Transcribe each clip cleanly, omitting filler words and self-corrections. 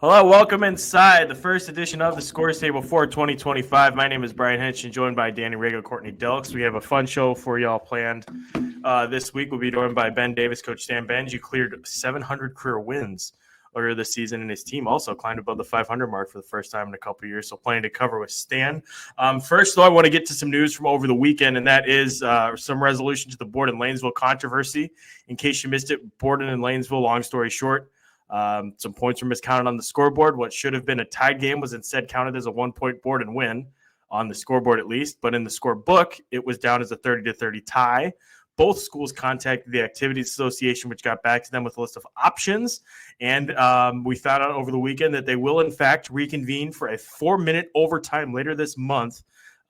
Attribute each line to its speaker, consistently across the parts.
Speaker 1: Hello, welcome inside the first edition of the Scores Table for 2025. My name is Brian Haenchen, joined by Danny Riego, Courtney, Delks. We have a fun show for y'all planned this week. We'll be joined by Ben Davis, Coach Stan Benge, who cleared 700 career wins earlier this season, and his team also climbed above the 500 mark for the first time in a couple of years. So plenty to cover with Stan. First, though, I want to get to some news from over the weekend, and that is some resolution to the Borden and Lanesville controversy. In case you missed it, Borden and Lanesville, long story short, some points were miscounted on the scoreboard. What should have been a tied game was instead counted as a 1-point Borden win on the scoreboard at least, but in the scorebook, it was down as a 30-30 tie. Both schools contacted the Activities Association, which got back to them with a list of options. And we found out over the weekend that they will, in fact, reconvene for a 4-minute overtime later this month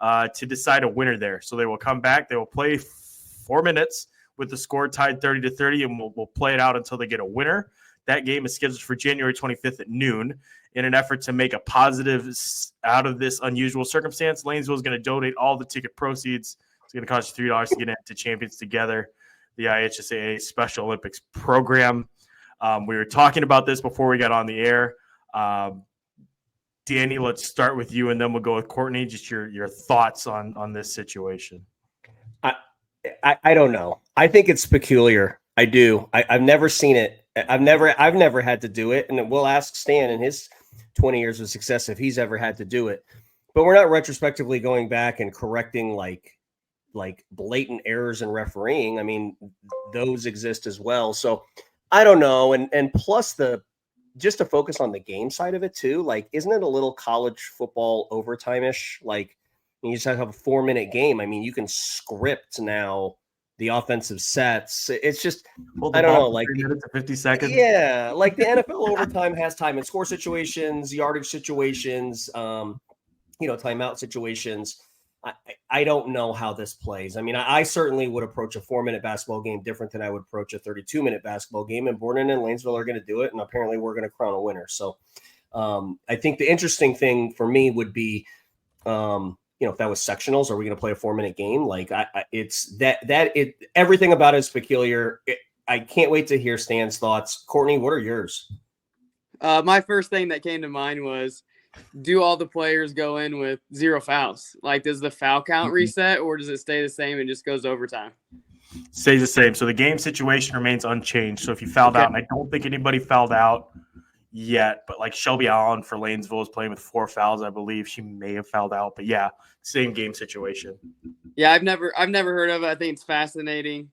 Speaker 1: to decide a winner there. So they will come back. They will play 4 minutes with the score tied 30-30, and we'll play it out until they get a winner. That game is scheduled for January 25th at noon. In an effort to make a positive out of this unusual circumstance, Lanesville is going to donate all the ticket proceeds. It's going to cost you $3 to get into Champions Together, the IHSAA Special Olympics program. We were talking about this before we got on the air. Danny, let's start with you, and then we'll go with Courtney. Just your thoughts on this situation.
Speaker 2: I don't know. I think it's peculiar. I do. I've never seen it. I've never had to do it, and we'll ask Stan in his 20 years of success if he's ever had to do it. But we're not retrospectively going back and correcting like blatant errors in refereeing. I mean, those exist as well. So I don't know. And plus just to focus on the game side of it too, like, isn't it a little college football overtime-ish? Like, you just have a 4-minute game. I mean, you can script now the offensive sets. It's just, I don't know, like
Speaker 1: 3 minutes or 50 seconds.
Speaker 2: Yeah, like the NFL overtime has time and score situations, yardage situations, timeout situations. I don't know how this plays. I mean, I certainly would approach a 4-minute basketball game different than I would approach a 32-minute basketball game, and Borden and Lanesville are going to do it, and apparently we're going to crown a winner. So I think the interesting thing for me would be, if that was sectionals, are we going to play a 4-minute game? Like it's everything about it is peculiar. I can't wait to hear Stan's thoughts. Courtney, what are yours?
Speaker 3: My first thing that came to mind was, do all the players go in with 0 fouls? Like, does the foul count reset, or does it stay the same and just goes to overtime?
Speaker 1: Stays the same. So the game situation remains unchanged. So if you fouled out, and I don't think anybody fouled out yet, but like Shelby Allen for Lanesville is playing with 4 fouls, I believe. She may have fouled out, but yeah, same game situation.
Speaker 3: Yeah, I've never heard of it. I think it's fascinating.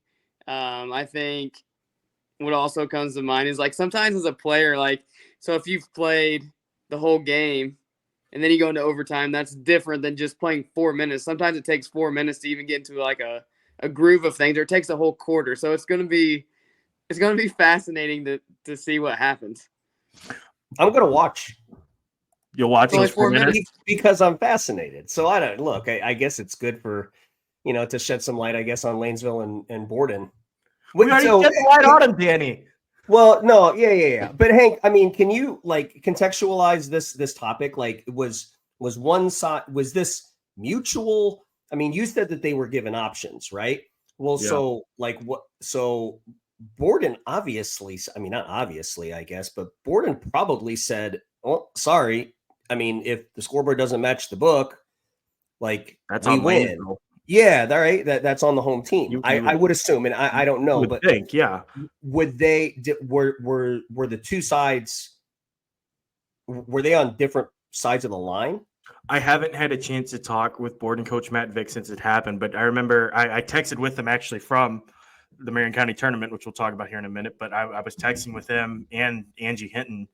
Speaker 3: I think what also comes to mind is, like, sometimes as a player, like, so if you've played the whole game and then you go into overtime, that's different than just playing 4 minutes. Sometimes it takes 4 minutes to even get into like a groove of things, or it takes a whole quarter. So it's going to be fascinating to see what happens.
Speaker 2: I'm going to watch.
Speaker 1: You'll watch those 4 minutes?
Speaker 2: Because I'm fascinated. So I guess it's good for, to shed some light, I guess, on Lanesville and Borden.
Speaker 1: We already shed the light on him, Danny.
Speaker 2: Well, no, yeah. But Hank, I mean, can you like contextualize this topic? Like, was one side, was this mutual? I mean, you said that they were given options, right? Well, yeah. So like what? So Borden obviously, I mean, not obviously, I guess, but Borden probably said, "Oh, sorry. I mean, if the scoreboard doesn't match the book, like, we win." Yeah, all right. That's on the home team. I would assume, and I don't know, but
Speaker 1: think, yeah.
Speaker 2: Would they were the two sides? Were they on different sides of the line?
Speaker 1: I haven't had a chance to talk with Borden coach Matt Vick since it happened, but I remember I texted with him actually from the Marion County tournament, which we'll talk about here in a minute. But I was texting with him and Angie Hinton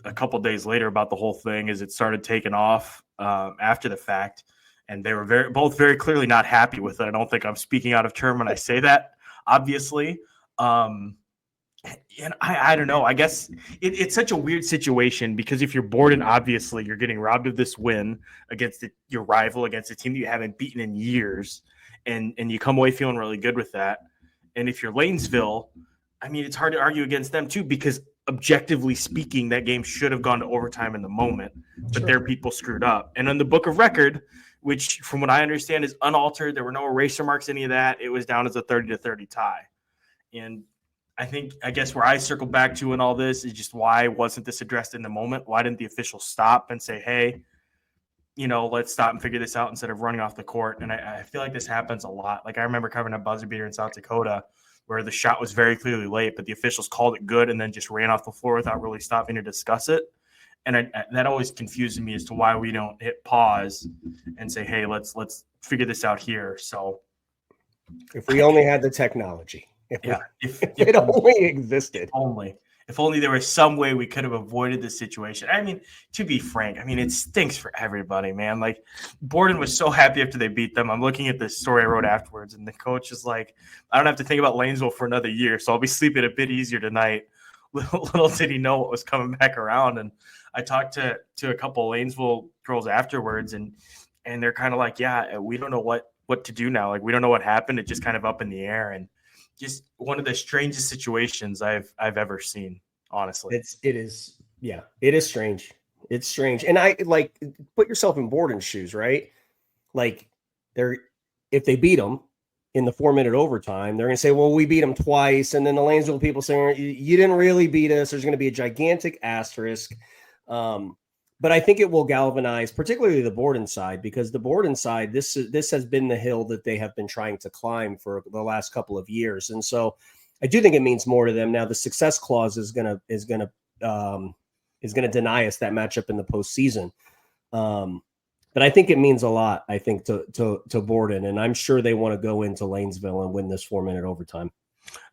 Speaker 1: a couple days later about the whole thing as it started taking off after the fact. And they were both very clearly not happy with it. I don't think I'm speaking out of turn when I say that, obviously. And I don't know. I guess it's such a weird situation because if you're Borden, obviously you're getting robbed of this win against your rival, against a team that you haven't beaten in years, and you come away feeling really good with that. And if you're Lanesville, I mean, it's hard to argue against them too because objectively speaking, that game should have gone to overtime in the moment, but their people screwed up. And on the book of record, which from what I understand is unaltered, there were no eraser marks, any of that. It was down as a 30-30 tie. And I guess where I circle back to in all this is just why wasn't this addressed in the moment? Why didn't the officials stop and say, hey, let's stop and figure this out instead of running off the court? And I feel like this happens a lot. Like I remember covering a buzzer beater in South Dakota where the shot was very clearly late, but the officials called it good and then just ran off the floor without really stopping to discuss it. And that always confuses me as to why we don't hit pause and say, hey, let's figure this out here. So
Speaker 2: if we only had the technology, if it only existed,
Speaker 1: if only there was some way we could have avoided the situation. I mean, to be frank, it stinks for everybody, man. Like Borden was so happy after they beat them. I'm looking at this story I wrote afterwards, and the coach is like, I don't have to think about Lanesville for another year, so I'll be sleeping a bit easier tonight. Little did he know what was coming back around. And I talked to a couple of Lanesville girls afterwards, and they're kind of like, yeah, we don't know what to do now. Like, we don't know what happened. It's just kind of up in the air, and just one of the strangest situations I've ever seen, honestly.
Speaker 2: It is strange. It's strange. And I like put yourself in Borden's shoes, right? Like if they beat them in the 4-minute overtime, they're going to say, well, we beat them twice. And then the Lanesville people saying, you didn't really beat us. There's going to be a gigantic asterisk. But I think it will galvanize, particularly the Borden side, because the Borden side, this has been the hill that they have been trying to climb for the last couple of years. And so I do think it means more to them. Now the success clause is going to deny us that matchup in the postseason. But I think it means a lot, I think, to Borden, and I'm sure they want to go into Lanesville and win this 4-minute overtime.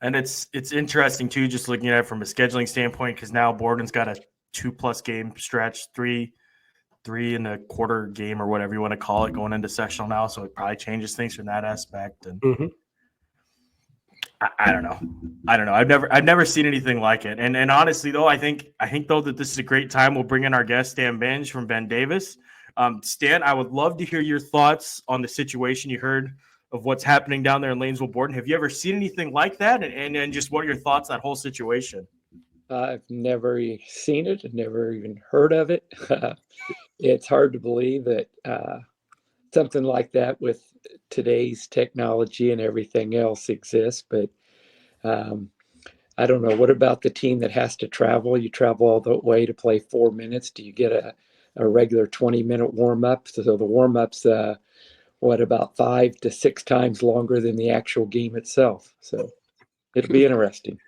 Speaker 1: And it's interesting too, just looking at it from a scheduling standpoint, because now Borden's got a 2+ game stretch, three and a quarter game or whatever you want to call it, going into sectional now. So it probably changes things from that aspect. And I don't know. I've never seen anything like it. And honestly though, I think though that this is a great time. We'll bring in our guest, Stan Benge from Ben Davis. Stan, I would love to hear your thoughts on the situation you heard of what's happening down there in Lanesville, Borden. Have you ever seen anything like that? And just what are your thoughts on that whole situation?
Speaker 4: I've never seen it. I've never even heard of it. It's hard to believe that something like that with today's technology and everything else exists. But I don't know. What about the team that has to travel? You travel all the way to play 4 minutes. Do you get a regular 20-minute warm-up? So the warm-up's about 5 to 6 times longer than the actual game itself. So it'll be interesting.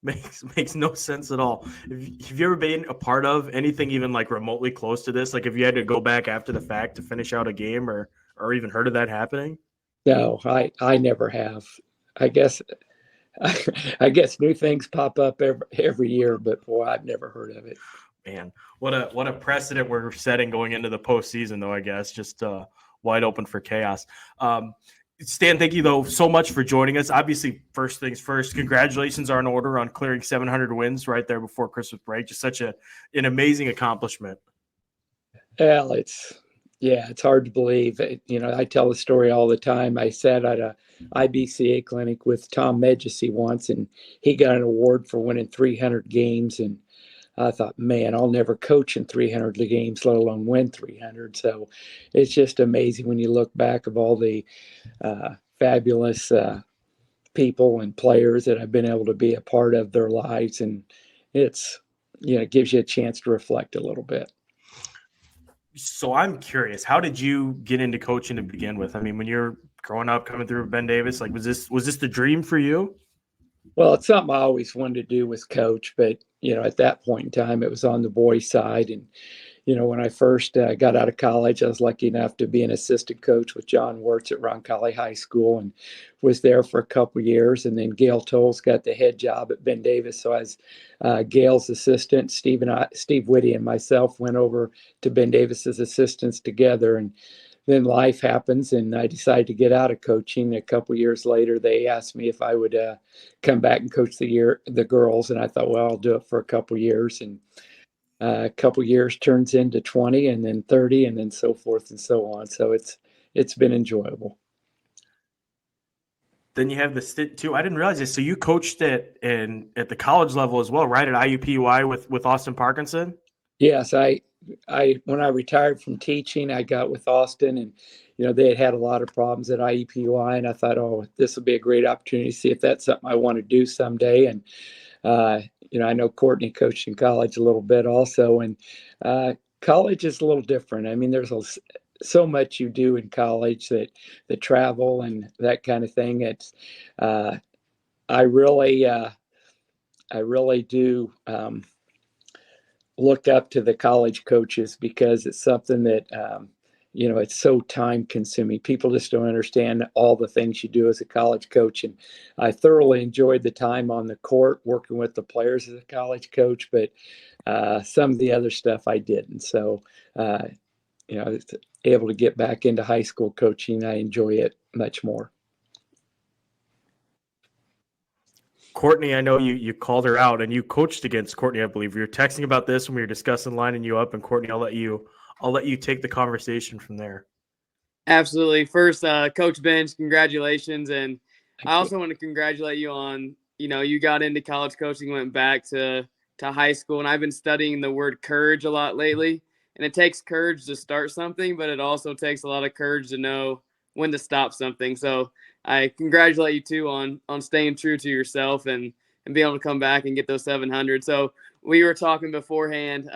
Speaker 1: Makes no sense at all. Have you ever been a part of anything even like remotely close to this? Like if you had to go back after the fact to finish out a game or even heard of that happening?
Speaker 4: No, I never have. I guess new things pop up every year, but boy, I've never heard of it.
Speaker 1: Man, what a precedent we're setting going into the postseason, though. I guess just wide open for chaos. Stan, thank you though so much for joining us. Obviously, first things first, congratulations are in order on clearing 700 wins right there before Christmas break. Just such an amazing accomplishment.
Speaker 4: Well, it's hard to believe. I tell the story all the time. I sat at a IBCA clinic with Tom Medjessy once, and he got an award for winning 300 games. And I thought, man, I'll never coach in 300 games, let alone win 300. So it's just amazing when you look back of all the fabulous people and players that I've been able to be a part of their lives. And it gives you a chance to reflect a little bit.
Speaker 1: So I'm curious, how did you get into coaching to begin with? I mean, when you're growing up, coming through Ben Davis, like was this the dream for you?
Speaker 4: Well, it's something I always wanted to do was coach, but at that point in time, it was on the boys' side. And when I first got out of college, I was lucky enough to be an assistant coach with John Wirtz at Roncalli High School, and was there for a couple of years. And then Gail Tolles got the head job at Ben Davis, so I was Gail's assistant. Steve Whitty and myself went over to Ben Davis's assistants together, and then life happens, and I decided to get out of coaching. A couple of years later, they asked me if I would come back and coach the girls, and I thought, well, I'll do it for a couple of years. And a couple of years turns into 20, and then 30, and then so forth and so on. So it's been enjoyable.
Speaker 1: Then you have the stint too. I didn't realize this. So you coached at the college level as well, right? At IUPUI with Austin Parkinson.
Speaker 4: Yes, when I retired from teaching, I got with Austin, and they had a lot of problems at IEPUI, and I thought, oh, this will be a great opportunity to see if that's something I want to do someday. And I know Courtney coached in college a little bit also, and college is a little different. I mean, there's so much you do in college, that the travel and that kind of thing. It's I really do look up to the college coaches, because it's something that it's so time consuming. People just don't understand all the things you do as a college coach. And I thoroughly enjoyed the time on the court working with the players as a college coach, but some of the other stuff I didn't. So, able to get back into high school coaching, I enjoy it much more.
Speaker 1: Courtney, I know you called her out and you coached against Courtney, I believe. We were texting about this when we were discussing lining you up, and Courtney, I'll let you take the conversation from there.
Speaker 3: Absolutely. First, Coach Benge, congratulations. And I also want to congratulate you on, you got into college coaching, went back to high school. And I've been studying the word courage a lot lately. And it takes courage to start something, but it also takes a lot of courage to know when to stop something. So I congratulate you too on staying true to yourself and being able to come back and get those 700. So we were talking beforehand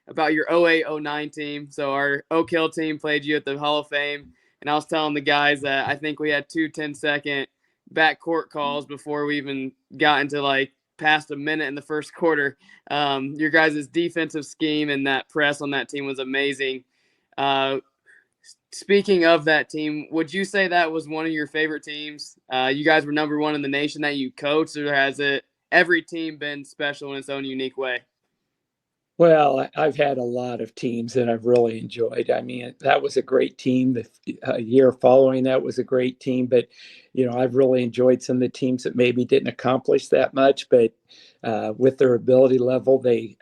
Speaker 3: about your 08-09 team. So our Oak Hill team played you at the Hall of Fame. And I was telling the guys that I think we had 2 10-second backcourt calls before we even got into past a minute in the first quarter. Your guys' defensive scheme and that press on that team was amazing. Speaking of that team, would you say that was one of your favorite teams? You guys were number 1 in the nation that you coached, or has every team been special in its own unique way?
Speaker 4: Well, I've had a lot of teams that I've really enjoyed. I mean, that was a great team. The year following that was a great team. But, I've really enjoyed some of the teams that maybe didn't accomplish that much, but with their ability level, they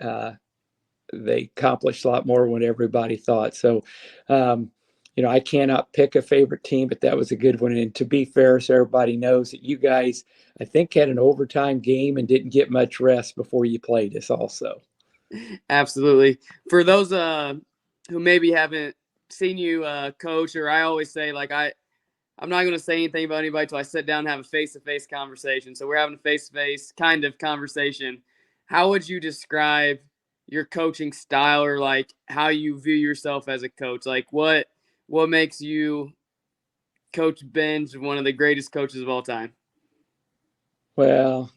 Speaker 4: accomplished a lot more than everybody thought. So, I cannot pick a favorite team, but that was a good one. And to be fair, so everybody knows that you guys, I think, had an overtime game and didn't get much rest before you played us also.
Speaker 3: Absolutely. For those who maybe haven't seen you coach, or I always say, I'm not going to say anything about anybody until I sit down and have a face-to-face conversation. So we're having a face-to-face kind of conversation. How would you describe your coaching style, or how you view yourself as a coach? What makes you, Coach Benge, one of the greatest coaches of all time?
Speaker 4: Well,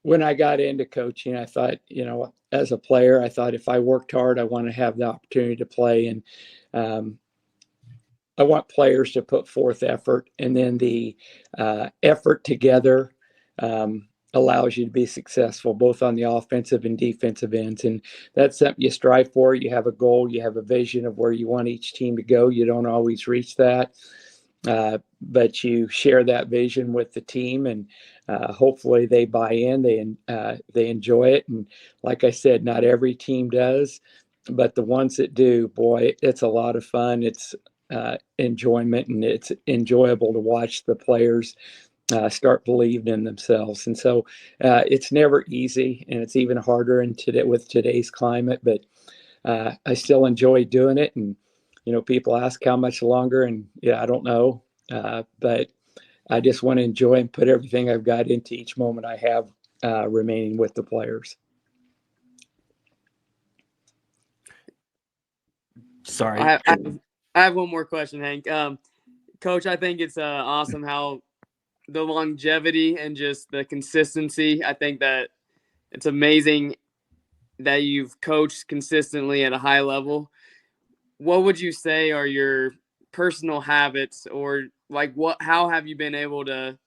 Speaker 4: when I got into coaching, I thought, as a player, I thought if I worked hard, I want to have the opportunity to play. And I want players to put forth effort, and then the effort together allows you to be successful both on the offensive and defensive ends. And that's something you strive for. You have a goal, you have a vision of where you want each team to go. You don't always reach that, but you share that vision with the team, and hopefully they buy in, they enjoy it. And like I said, not every team does, but the ones that do, boy, it's a lot of fun. It's enjoyment, and it's enjoyable to watch the players start believing in themselves. And so it's never easy, and it's even harder with today's climate, but I still enjoy doing it. And people ask how much longer, and I don't know, but I just want to enjoy and put everything I've got into each moment I have remaining with the players.
Speaker 1: Sorry.
Speaker 3: I have one more question, Hank. Coach, I think it's awesome how the longevity and just the consistency. I think that it's amazing that you've coached consistently at a high level. What would you say are your personal habits, or how have you been able to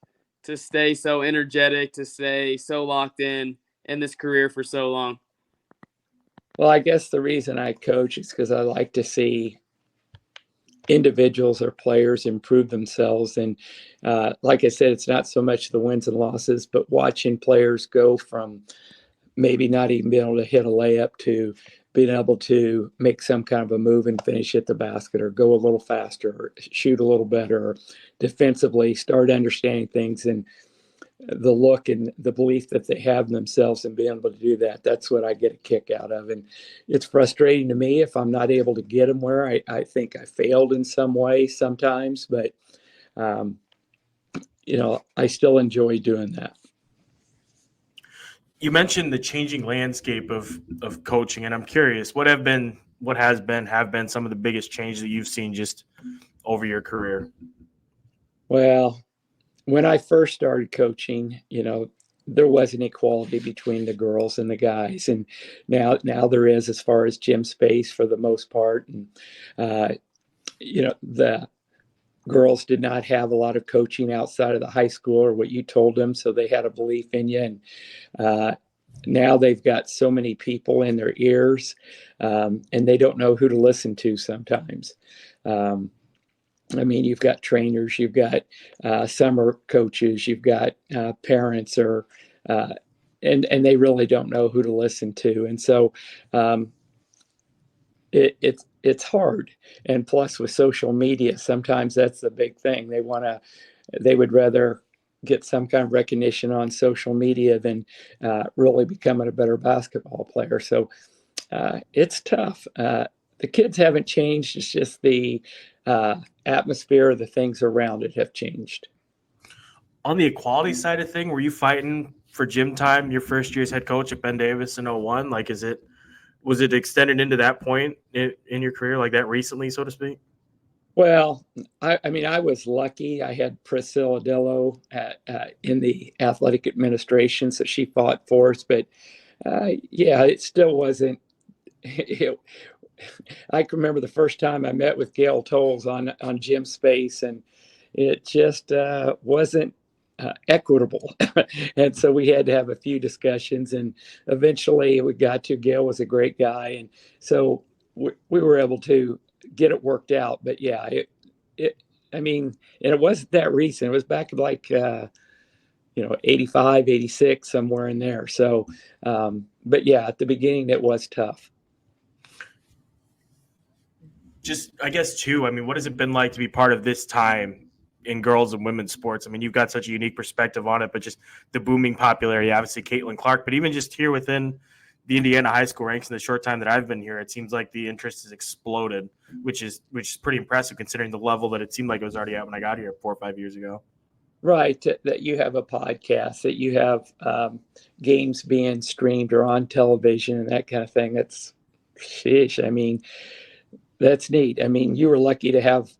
Speaker 3: stay so energetic, to stay so locked in this career for so long?
Speaker 4: Well, I guess the reason I coach is because I like to see individuals or players improve themselves. And like I said, it's not so much the wins and losses, but watching players go from maybe not even being able to hit a layup to being able to make some kind of a move and finish at the basket, or go a little faster, or shoot a little better, or defensively start understanding things. And the look and the belief that they have in themselves and being able to do that. That's what I get a kick out of. And it's frustrating to me if I'm not able to get them where I think I failed in some way sometimes, but I still enjoy doing that.
Speaker 1: You mentioned the changing landscape of coaching, and I'm curious, what have been some of the biggest changes that you've seen just over your career?
Speaker 4: Well, when I first started coaching, there wasn't equality between the girls and the guys, and now there is, as far as gym space for the most part. And the girls did not have a lot of coaching outside of the high school or what you told them, so they had a belief in you. And now they've got so many people in their ears, and they don't know who to listen to sometimes. You've got trainers, you've got summer coaches, you've got parents, and they really don't know who to listen to. And so it's hard. And plus with social media, sometimes that's the big thing. They would rather get some kind of recognition on social media than really becoming a better basketball player. So it's tough. The kids haven't changed. It's just the atmosphere, the things around it have changed.
Speaker 1: On the equality side of thing, were you fighting for gym time your first year as head coach at Ben Davis in 01? Like, was it extended into that point in your career, like that recently, so to speak?
Speaker 4: Well, I was lucky. I had Priscilla Dillo in the athletic administration, so she fought for us. But it still wasn't. I can remember the first time I met with Gail Tolles on gym space, and it just wasn't equitable. And so we had to have a few discussions, and eventually we got to. Gail was a great guy, and so we were able to get it worked out. But yeah, and it wasn't that recent. It was back like 85, 86, somewhere in there. So but yeah, at the beginning it was tough.
Speaker 1: Just, I guess, too, what has it been like to be part of this time in girls and women's sports? You've got such a unique perspective on it, but just the booming popularity, obviously Caitlin Clark, but even just here within the Indiana high school ranks in the short time that I've been here, it seems like the interest has exploded, which is pretty impressive considering the level that it seemed like it was already at when I got here 4 or 5 years ago.
Speaker 4: Right, that you have a podcast, that you have games being streamed or on television and that kind of thing. That's, sheesh, that's neat. You were lucky to have,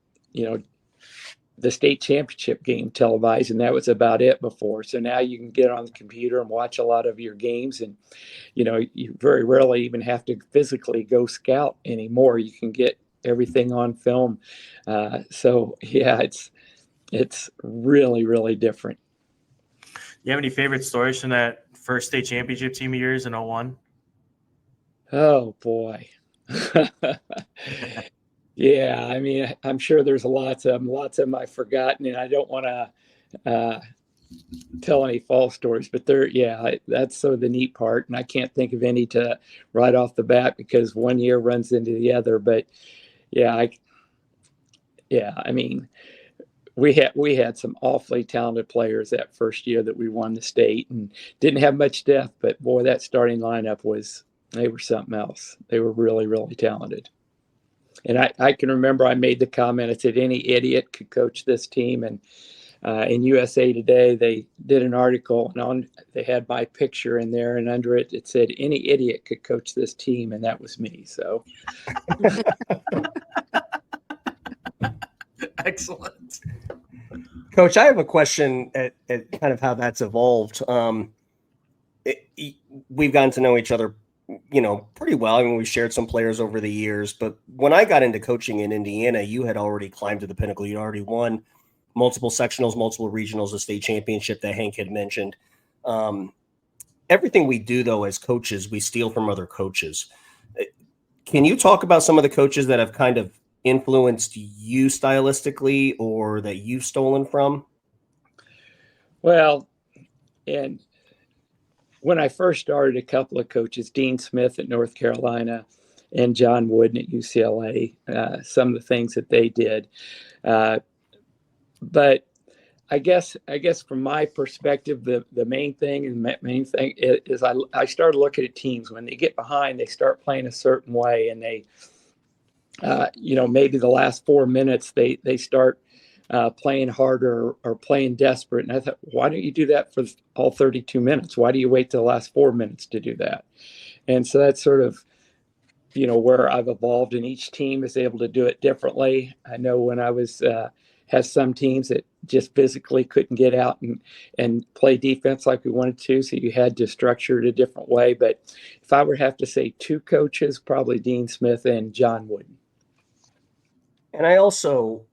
Speaker 4: the state championship game televised, and that was about it before. So now you can get on the computer and watch a lot of your games, and you very rarely even have to physically go scout anymore. You can get everything on film. So yeah, it's really, really different.
Speaker 1: You have any favorite stories from that first state championship team of yours in 01?
Speaker 4: Oh boy. Yeah, I'm sure there's lots of them I've forgotten, and I don't want to tell any false stories, but that's sort of the neat part. And I can't think of any to right off the bat because one year runs into the other. But we had some awfully talented players that first year that we won the state, and didn't have much depth, but boy, that starting lineup they were something else. They were really, really talented. And I can remember I made the comment, I said, any idiot could coach this team. And in USA Today, they did an article, and they had my picture in there, and under it, it said, any idiot could coach this team. And that was me. So.
Speaker 1: Excellent.
Speaker 2: Coach, I have a question at kind of how that's evolved. We've gotten to know each other pretty well. We've shared some players over the years, but when I got into coaching in Indiana, you had already climbed to the pinnacle. You'd already won multiple sectionals, multiple regionals, a state championship that Hank had mentioned. Everything we do, though, as coaches, we steal from other coaches. Can you talk about some of the coaches that have kind of influenced you stylistically or that you've stolen from?
Speaker 4: Well, and when I first started, a couple of coaches, Dean Smith at North Carolina and John Wooden at UCLA, some of the things that they did. But I guess from my perspective, the main thing is I started looking at teams when they get behind, they start playing a certain way, and they, maybe the last 4 minutes they start playing harder or playing desperate. And I thought, why don't you do that for all 32 minutes? Why do you wait till the last 4 minutes to do that? And so that's sort of, where I've evolved, and each team is able to do it differently. I know when I was has some teams that just physically couldn't get out and play defense like we wanted to, so you had to structure it a different way. But if I would have to say two coaches, probably Dean Smith and John Wooden.
Speaker 2: And I also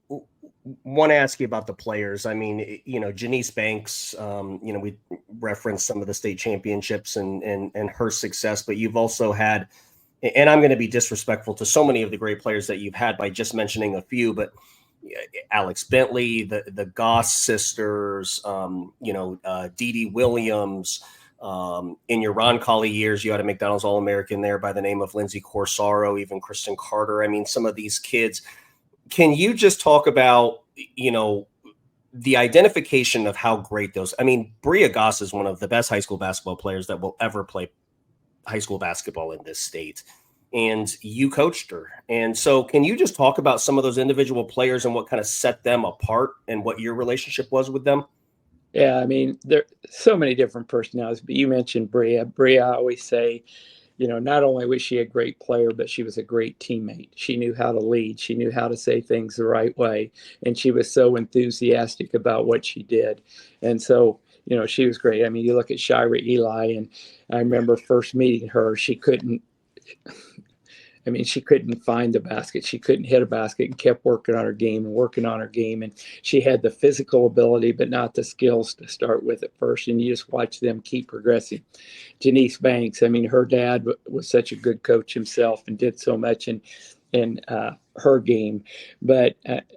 Speaker 2: want to ask you about the players. I mean, Janice Banks, we referenced some of the state championships and her success, but you've also had, and I'm going to be disrespectful to so many of the great players that you've had by just mentioning a few, but Alex Bentley, the Goss sisters, Dee Dee Williams. In your Ron Colley years, you had a McDonald's All-American there by the name of Lindsay Corsaro, even Kristen Carter. I mean, some of these kids. Can you just talk about, the identification of how great those? I mean, Bria Goss is one of the best high school basketball players that will ever play high school basketball in this state. And you coached her. And so can you just talk about some of those individual players and what kind of set them apart and what your relationship was with them?
Speaker 4: Yeah, I mean, there are so many different personalities, but you mentioned Bria. Bria, I always say, not only was she a great player, but she was a great teammate. She knew how to lead. She knew how to say things the right way. And she was so enthusiastic about what she did. And so, she was great. I mean, you look at Shira Eli, and I remember first meeting her, she couldn't find the basket. She couldn't hit a basket and kept working on her game. And she had the physical ability, but not the skills to start with at first. And you just watch them keep progressing. Janice Banks, I mean, her dad was such a good coach himself and did so much in her game. But,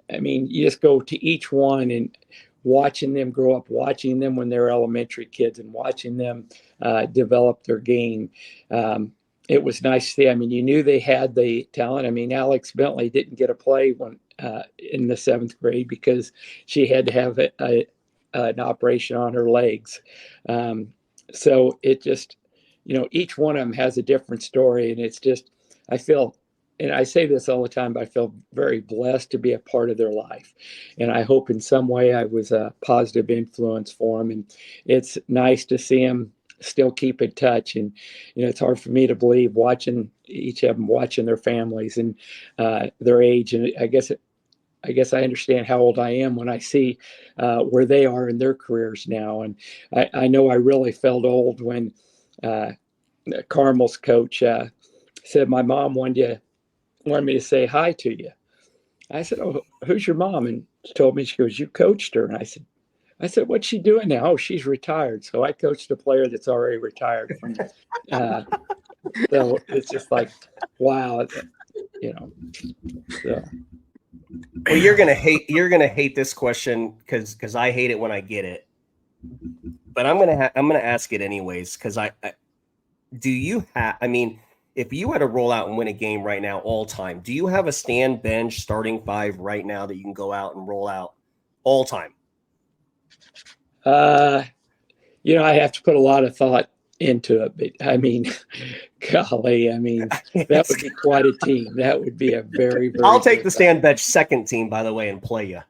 Speaker 4: you just go to each one and watching them grow up, watching them when they're elementary kids and watching them develop their game. It was nice to see. I mean, you knew they had the talent. I mean, Alex Bentley didn't get a play in the 7th grade because she had to have an operation on her legs. So it just, each one of them has a different story. And it's just, I feel, and I say this all the time, but I feel very blessed to be a part of their life. And I hope in some way I was a positive influence for them. And it's nice to see them still keep in touch. And, it's hard for me to believe watching each of them, watching their families and their age. And I guess I understand how old I am when I see where they are in their careers now. And I know I really felt old when Carmel's coach said, my mom wanted me to say hi to you. I said, oh, who's your mom? And she told me, she goes, you coached her. And I said, what's she doing now? Oh, she's retired. So I coached a player that's already retired. So it's just like, wow, So.
Speaker 2: Well, you're gonna hate this question because I hate it when I get it. But I'm gonna ask it anyways because do you have? I mean, if you had to roll out and win a game right now, all time, do you have a Stan Benge starting 5 right now that you can go out and roll out all time?
Speaker 4: I have to put a lot of thought into it, but I mean, golly, that would be quite a team. That would be a very, very.
Speaker 2: I'll take the Stan Benge second team, by the way, and play you.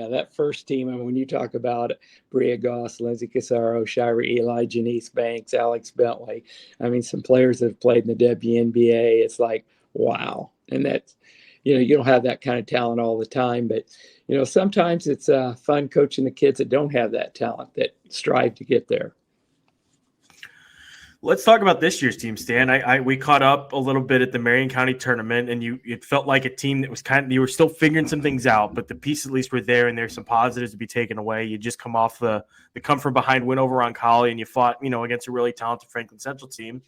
Speaker 4: That first team. I mean, when you talk about Bria Goss, Lindsay Casaro, Shira Eli, Janice Banks, Alex Bentley, I mean, some players that have played in the WNBA. It's like, wow. And that's, you don't have that kind of talent all the time, but sometimes it's fun coaching the kids that don't have that talent, that strive to get there.
Speaker 1: Let's talk about this year's team, Stan. We caught up a little bit at the Marion County tournament, and it felt like a team that was you were still figuring some things out, but the pieces at least were there, and there's some positives to be taken away. You just come off the come from behind win over on Colley, and you fought, against a really talented Franklin Central team,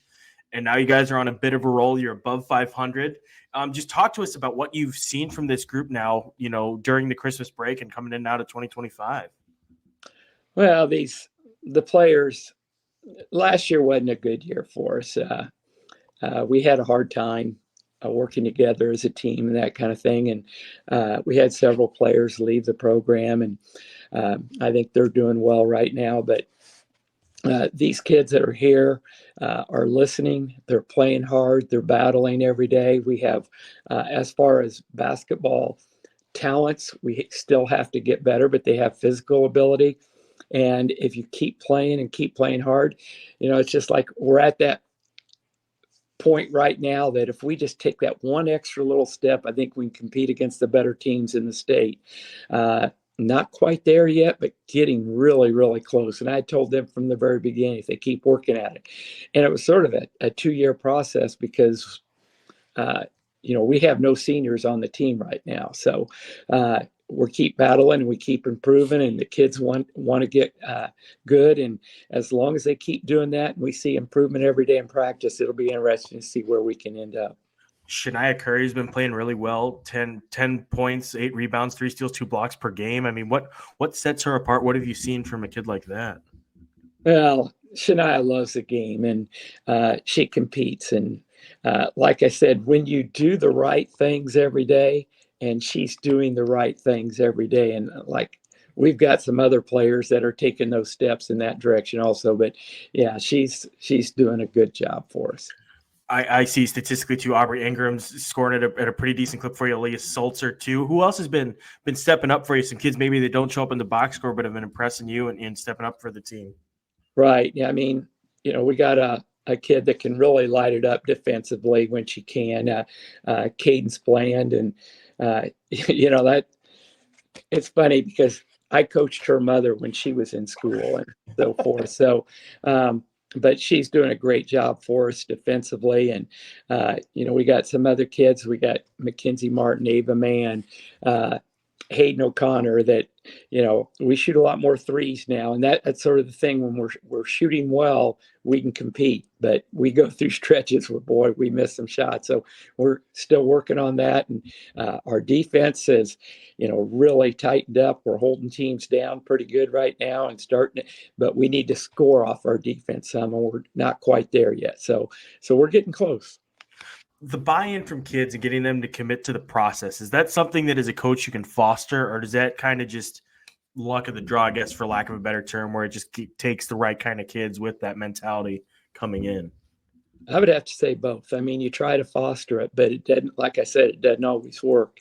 Speaker 1: and now you guys are on a bit of a roll. You're above 500. Just talk to us about what you've seen from this group now, during the Christmas break and coming in now to 2025.
Speaker 4: Well, the players. Last year wasn't a good year for us. We had a hard time working together as a team and that kind of thing. And we had several players leave the program, and I think they're doing well right now. But these kids that are here are listening. They're playing hard. They're battling every day. We have, as far as basketball talents, we still have to get better, but they have physical ability. And if you keep playing and keep playing hard, it's just like we're at that point right now that if we just take that one extra little step, I think we can compete against the better teams in the state. Not quite there yet, but getting really, really close. And I told them from the very beginning, if they keep working at it. And it was sort of a 2-year process because, we have no seniors on the team right now. So we keep battling and we keep improving, and the kids want to get good. And as long as they keep doing that and we see improvement every day in practice, it'll be interesting to see where we can end up.
Speaker 1: Shania Curry's been playing really well, 10 points, 8 rebounds, 3 steals, 2 blocks per game. I mean, what sets her apart? What have you seen from a kid like that?
Speaker 4: Well, Shania loves the game, and she competes. And like I said, when you do the right things every day, and she's doing the right things every day, and like we've got some other players that are taking those steps in that direction also. But yeah, she's doing a good job for us.
Speaker 1: I see statistically too, Aubrey Ingram's scoring at a pretty decent clip for you. Leah Salzer too. Who else has been stepping up for you? Some kids maybe that don't show up in the box score, but have been impressing you and stepping up for the team.
Speaker 4: Right. Yeah. I mean, we got a kid that can really light it up defensively when she can. Cadence Bland, and that it's funny because I coached her mother when she was in school and so forth. So. But she's doing a great job for us defensively. And, we got some other kids. We got Mackenzie Martin, Ava Mann, Hayden O'Connor that, we shoot a lot more threes now. And that's sort of the thing when we're shooting well, we can compete. But we go through stretches where, boy, we miss some shots. So we're still working on that. And our defense is, really tightened up. We're holding teams down pretty good right now and but we need to score off our defense some, and we're not quite there yet. So we're getting close.
Speaker 1: The buy-in from kids and getting them to commit to the process, is that something that as a coach you can foster, or does that kind of just luck of the draw, I guess, for lack of a better term, where it just takes the right kind of kids with that mentality coming in?
Speaker 4: I would have to say both. I mean, you try to foster it, but it doesn't, like I said, it doesn't always work.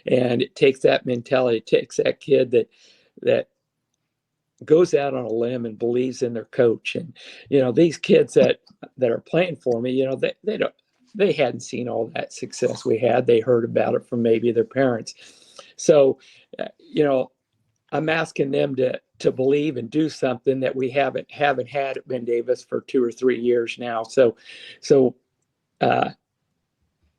Speaker 4: And it takes that mentality. It takes that kid that goes out on a limb and believes in their coach. And, these kids that are playing for me, they hadn't seen all that success we had. They heard about it from maybe their parents. So, I'm asking them to believe and do something that we haven't had at Ben Davis for 2 or 3 years now. So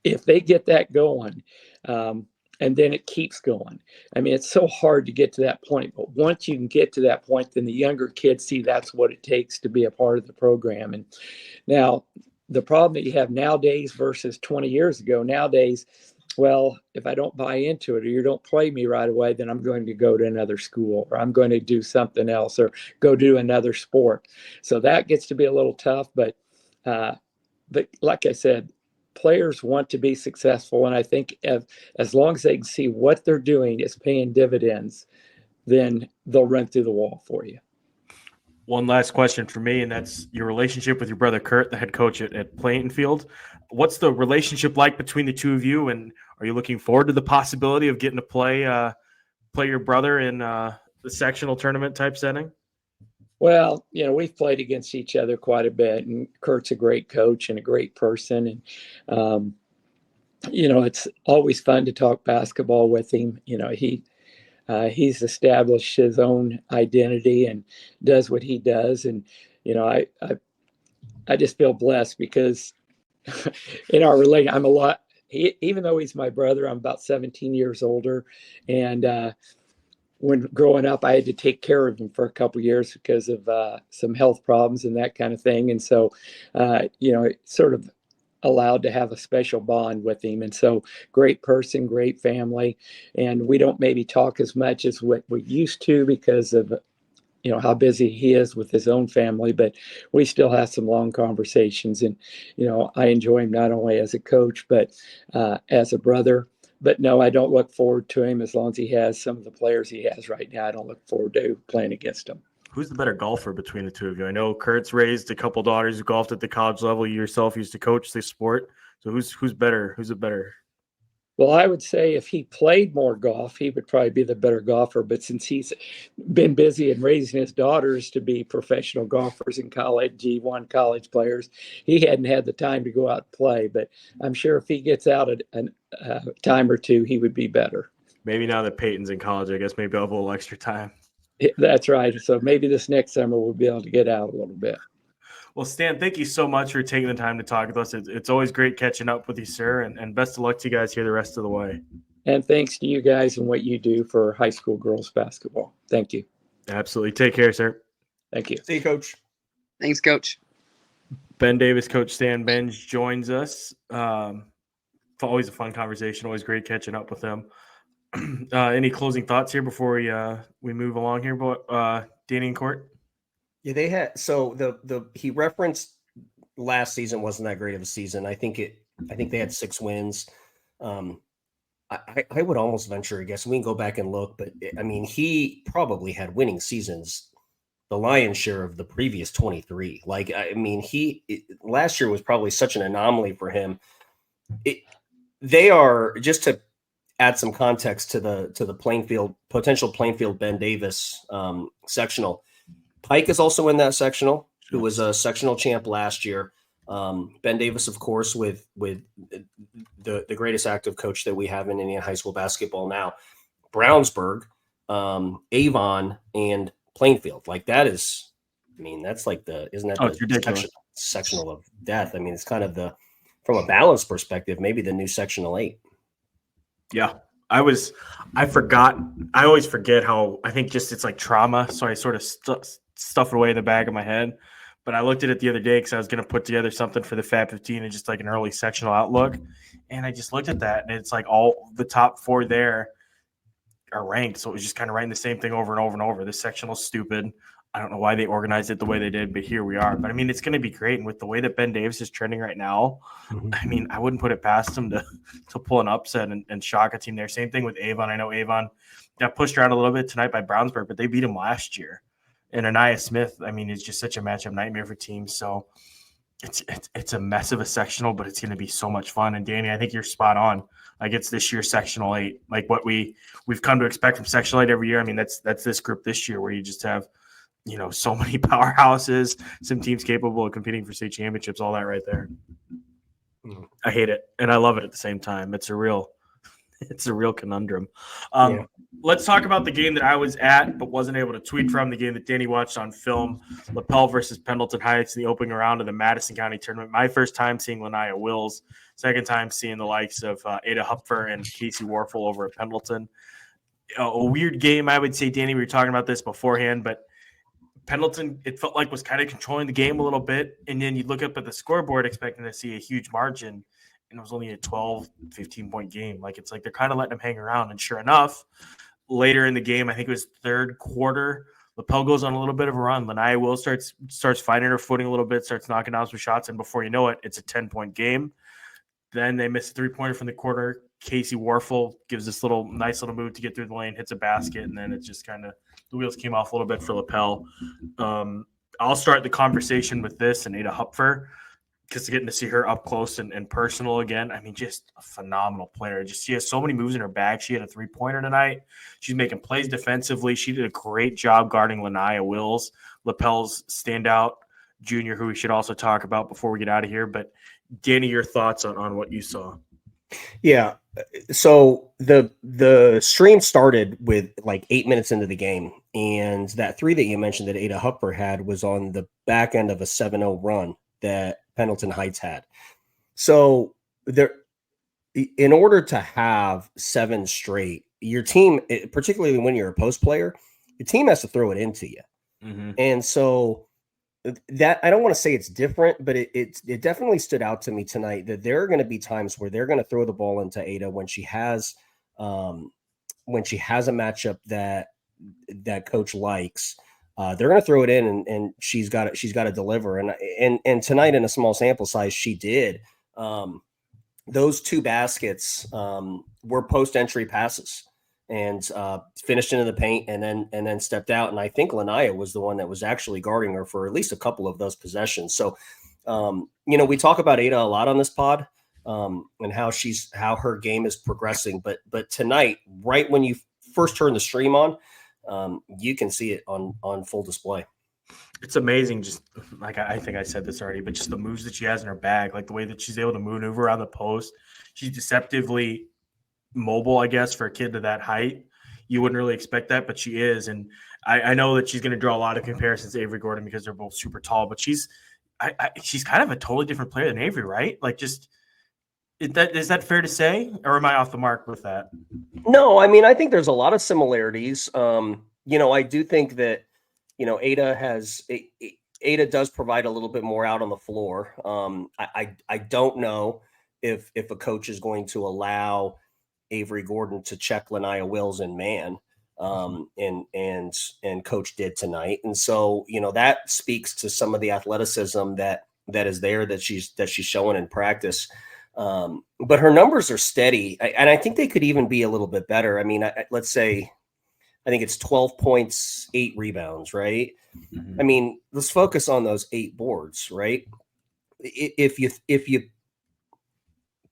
Speaker 4: if they get that going, and then it keeps going. I mean, it's so hard to get to that point, but once you can get to that point, then the younger kids see that's what it takes to be a part of the program. And now the problem that you have nowadays versus 20 years ago, nowadays, well, if I don't buy into it or you don't play me right away, then I'm going to go to another school, or I'm going to do something else, or go do another sport. So that gets to be a little tough, but like I said, players want to be successful. And I think as long as they can see what they're doing is paying dividends, then they'll run through the wall for you.
Speaker 1: One last question for me, and that's your relationship with your brother Kurt, the head coach at Plainfield. What's the relationship like between the two of you, and are you looking forward to the possibility of getting to play your brother in the sectional tournament type setting?
Speaker 4: Well, we've played against each other quite a bit, and Kurt's a great coach and a great person. And, it's always fun to talk basketball with him. He's established his own identity and does what he does. And, I just feel blessed because in our relationship, even though he's my brother, I'm about 17 years older. And, when growing up, I had to take care of him for a couple of years because of some health problems and that kind of thing. And so, it sort of allowed to have a special bond with him. And so great person, great family. And we don't maybe talk as much as what we used to because of how busy he is with his own family, but we still have some long conversations. And, I enjoy him not only as a coach, but as a brother. But no, I don't look forward to him as long as he has some of the players he has right now. I don't look forward to playing against him.
Speaker 1: Who's the better golfer between the two of you? I know Kurt's raised a couple daughters who golfed at the college level. You yourself used to coach this sport. So who's better? Who's a better?
Speaker 4: Well, I would say if he played more golf, he would probably be the better golfer. But since he's been busy and raising his daughters to be professional golfers in college, G1 college players, he hadn't had the time to go out and play. But I'm sure if he gets out a time or two, he would be better.
Speaker 1: Maybe now that Peyton's in college, I guess maybe I'll have a little extra time.
Speaker 4: That's right. So maybe this next summer we'll be able to get out a little bit.
Speaker 1: Well, Stan, thank you so much for taking the time to talk with us. It's always great catching up with you, sir, and best of luck to you guys here the rest of the way.
Speaker 4: And thanks to you guys and what you do for high school girls basketball. Thank you.
Speaker 1: Absolutely. Take care, sir.
Speaker 4: Thank you.
Speaker 2: See you, Coach.
Speaker 3: Thanks, Coach.
Speaker 1: Ben Davis, Coach Stan Benge joins us. Always a fun conversation. Always great catching up with him. Any closing thoughts here before we move along here, Danny and Court?
Speaker 2: Yeah, they had he referenced last season wasn't that great of a season. I think they had 6 wins. I would almost venture a guess. We can go back and look, but I mean, he probably had winning seasons, the lion's share of the previous 23. Like, I mean, last year was probably such an anomaly for him. They are, just to add some context to the potential Plainfield Ben Davis sectional. Pike is also in that sectional, who was a sectional champ last year. Ben Davis, of course, with the greatest active coach that we have in Indiana high school basketball now, Brownsburg, Avon, and Plainfield. Like, that is, I mean, that's like isn't that the sectional of death? I mean, it's kind of from a balance perspective, maybe the new sectional 8.
Speaker 1: Yeah. I always forget how, I think just it's like trauma. So I sort of stuff it away in the back of my head. But I looked at it the other day because I was going to put together something for the Fab 15 and just like an early sectional outlook. And I just looked at that, and it's like all the top 4 there are ranked. So it was just kind of writing the same thing over and over and over. This sectional's stupid. I don't know why they organized it the way they did, but here we are. But I mean, it's going to be great. And with the way that Ben Davis is trending right now, I mean, I wouldn't put it past him to pull an upset and shock a team there. Same thing with Avon. I know Avon got pushed around a little bit tonight by Brownsburg, but they beat him last year. And Anaya Smith, I mean, is just such a matchup nightmare for teams. So it's a mess of a sectional, but it's going to be so much fun. And Danny, I think you're spot on. Like, it's this year's sectional 8, like what we've come to expect from sectional 8 every year. I mean, that's this group this year where you just have, so many powerhouses, some teams capable of competing for state championships, all that right there. I hate it, and I love it at the same time. It's a real conundrum. Let's talk about the game that I was at but wasn't able to tweet from, the game that Danny watched on film, Lapel versus Pendleton Heights in the opening round of the Madison County tournament. My first time seeing Laniah Wills, second time seeing the likes of Ada Hupfer and Casey Warfel over at Pendleton. A weird game, I would say, Danny. We were talking about this beforehand, but Pendleton, it felt like, was kind of controlling the game a little bit. And then you look up at the scoreboard expecting to see a huge margin, and it was only a 12, 15-point game. Like, it's like they're kind of letting them hang around. And sure enough, later in the game, I think it was third quarter, Lapel goes on a little bit of a run. Laniah Wills starts finding her footing a little bit, starts knocking down some shots, and before you know it, it's a 10-point game. Then they miss a 3-pointer from the quarter. Casey Warfel gives this nice little move to get through the lane, hits a basket, and then it's just kind of the wheels came off a little bit for Lapel. I'll start the conversation with this and Ada Hupfer, because getting to see her up close and personal again. I mean, just a phenomenal player. She has so many moves in her bag. She had a 3-pointer tonight. She's making plays defensively. She did a great job guarding Laniah Wills, Lapel's standout junior, who we should also talk about before we get out of here. But Danny, your thoughts on what you saw?
Speaker 2: Yeah. So the stream started with like 8 minutes into the game, and that 3 that you mentioned that Ada Hupfer had was on the back end of a 7-0 run that Pendleton Heights had. So in order to have 7 straight, your team, particularly when you're a post player, your team has to throw it into you. Mm-hmm. And so that, I don't want to say it's different, but it definitely stood out to me tonight that there are going to be times where they're going to throw the ball into Ada when she has a matchup that coach likes. they're going to throw it in, and she's got to deliver. And tonight in a small sample size, she did. Those 2 baskets were post-entry passes and finished into the paint and then stepped out. And I think Laniah was the one that was actually guarding her for at least a couple of those possessions. So, we talk about Ada a lot on this pod and how her game is progressing. But tonight, right when you first turn the stream on, you can see it on full display.
Speaker 1: It's amazing. Just like I think I said this already, but just the moves that she has in her bag, like the way that she's able to maneuver around the post. She's deceptively mobile, I guess, for a kid of that height. You wouldn't really expect that, but she is. And I know that she's going to draw a lot of comparisons to Avery Gordon because they're both super tall, but she's kind of a totally different player than Avery, right? Like, just is that fair to say, or am I off the mark with that?
Speaker 2: No, I mean, I think there's a lot of similarities. I do think that, Ada does provide a little bit more out on the floor. I don't know if a coach is going to allow Avery Gordon to check Laniah Wills in man, and coach did tonight. And so, that speaks to some of the athleticism that is there that she's showing in practice. But her numbers are steady, and I think they could even be a little bit better. I mean, let's say, I think it's 12 points, 8 rebounds, right? Mm-hmm. I mean, let's focus on those 8 boards, right? If you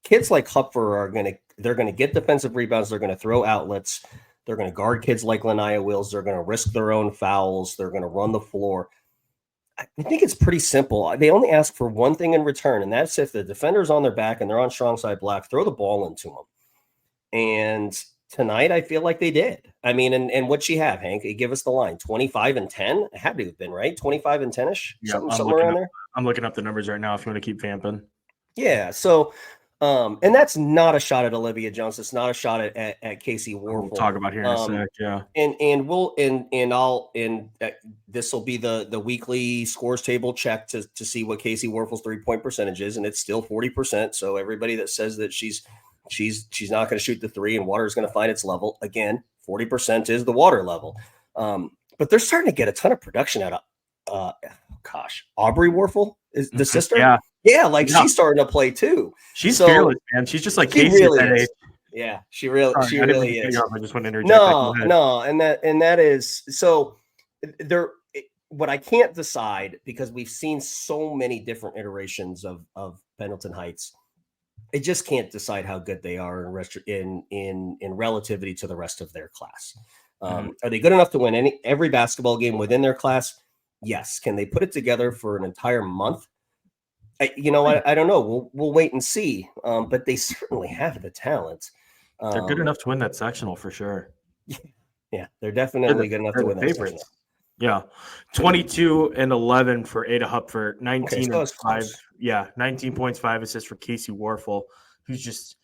Speaker 2: kids like Hupfer they're going to get defensive rebounds. They're going to throw outlets. They're going to guard kids like Laniah Wills. They're going to risk their own fouls. They're going to run the floor. I think it's pretty simple. They only ask for one thing in return, and that's if the defender's on their back and they're on strong side black, throw the ball into them. And tonight, I feel like they did. I mean, and what'd she have, Hank? Give us the line. 25 and 10? It had to have been, right? 25 and 10-ish?
Speaker 1: Yeah,
Speaker 2: something around there?
Speaker 1: I'm looking up the numbers right now if you want to keep vamping.
Speaker 2: Yeah, so and that's not a shot at Olivia Jones. It's not a shot at Casey Warfel.
Speaker 1: We'll talk about here in a sec, yeah.
Speaker 2: And this will be the weekly scores table check to see what Casey Warfel's 3-point percentage is, and it's still 40%. So everybody that says that she's not going to shoot the 3 and water is going to find its level, again, 40% is the water level. But they're starting to get a ton of production out of Aubrey Warfel is the sister. Yeah, she's starting to play too.
Speaker 1: She's fearless, man. She's just like Casey
Speaker 2: really
Speaker 1: at that age.
Speaker 2: Yeah, she really is.
Speaker 1: I just want to interject.
Speaker 2: No, and that is so. What I can't decide, because we've seen so many different iterations of Pendleton Heights, I just can't decide how good they are in relativity to the rest of their class. Are they good enough to win every basketball game within their class? Yes. Can they put it together for an entire month? I don't know. We'll wait and see. But they certainly have the talent.
Speaker 1: They're good enough to win that sectional for sure.
Speaker 2: Yeah, they're definitely good enough to win that sectional.
Speaker 1: Yeah, 22 and 11 for Ada Hupfer, 19 and 5. Yeah, 19 points, 5 assists for Casey Warfel, who's just,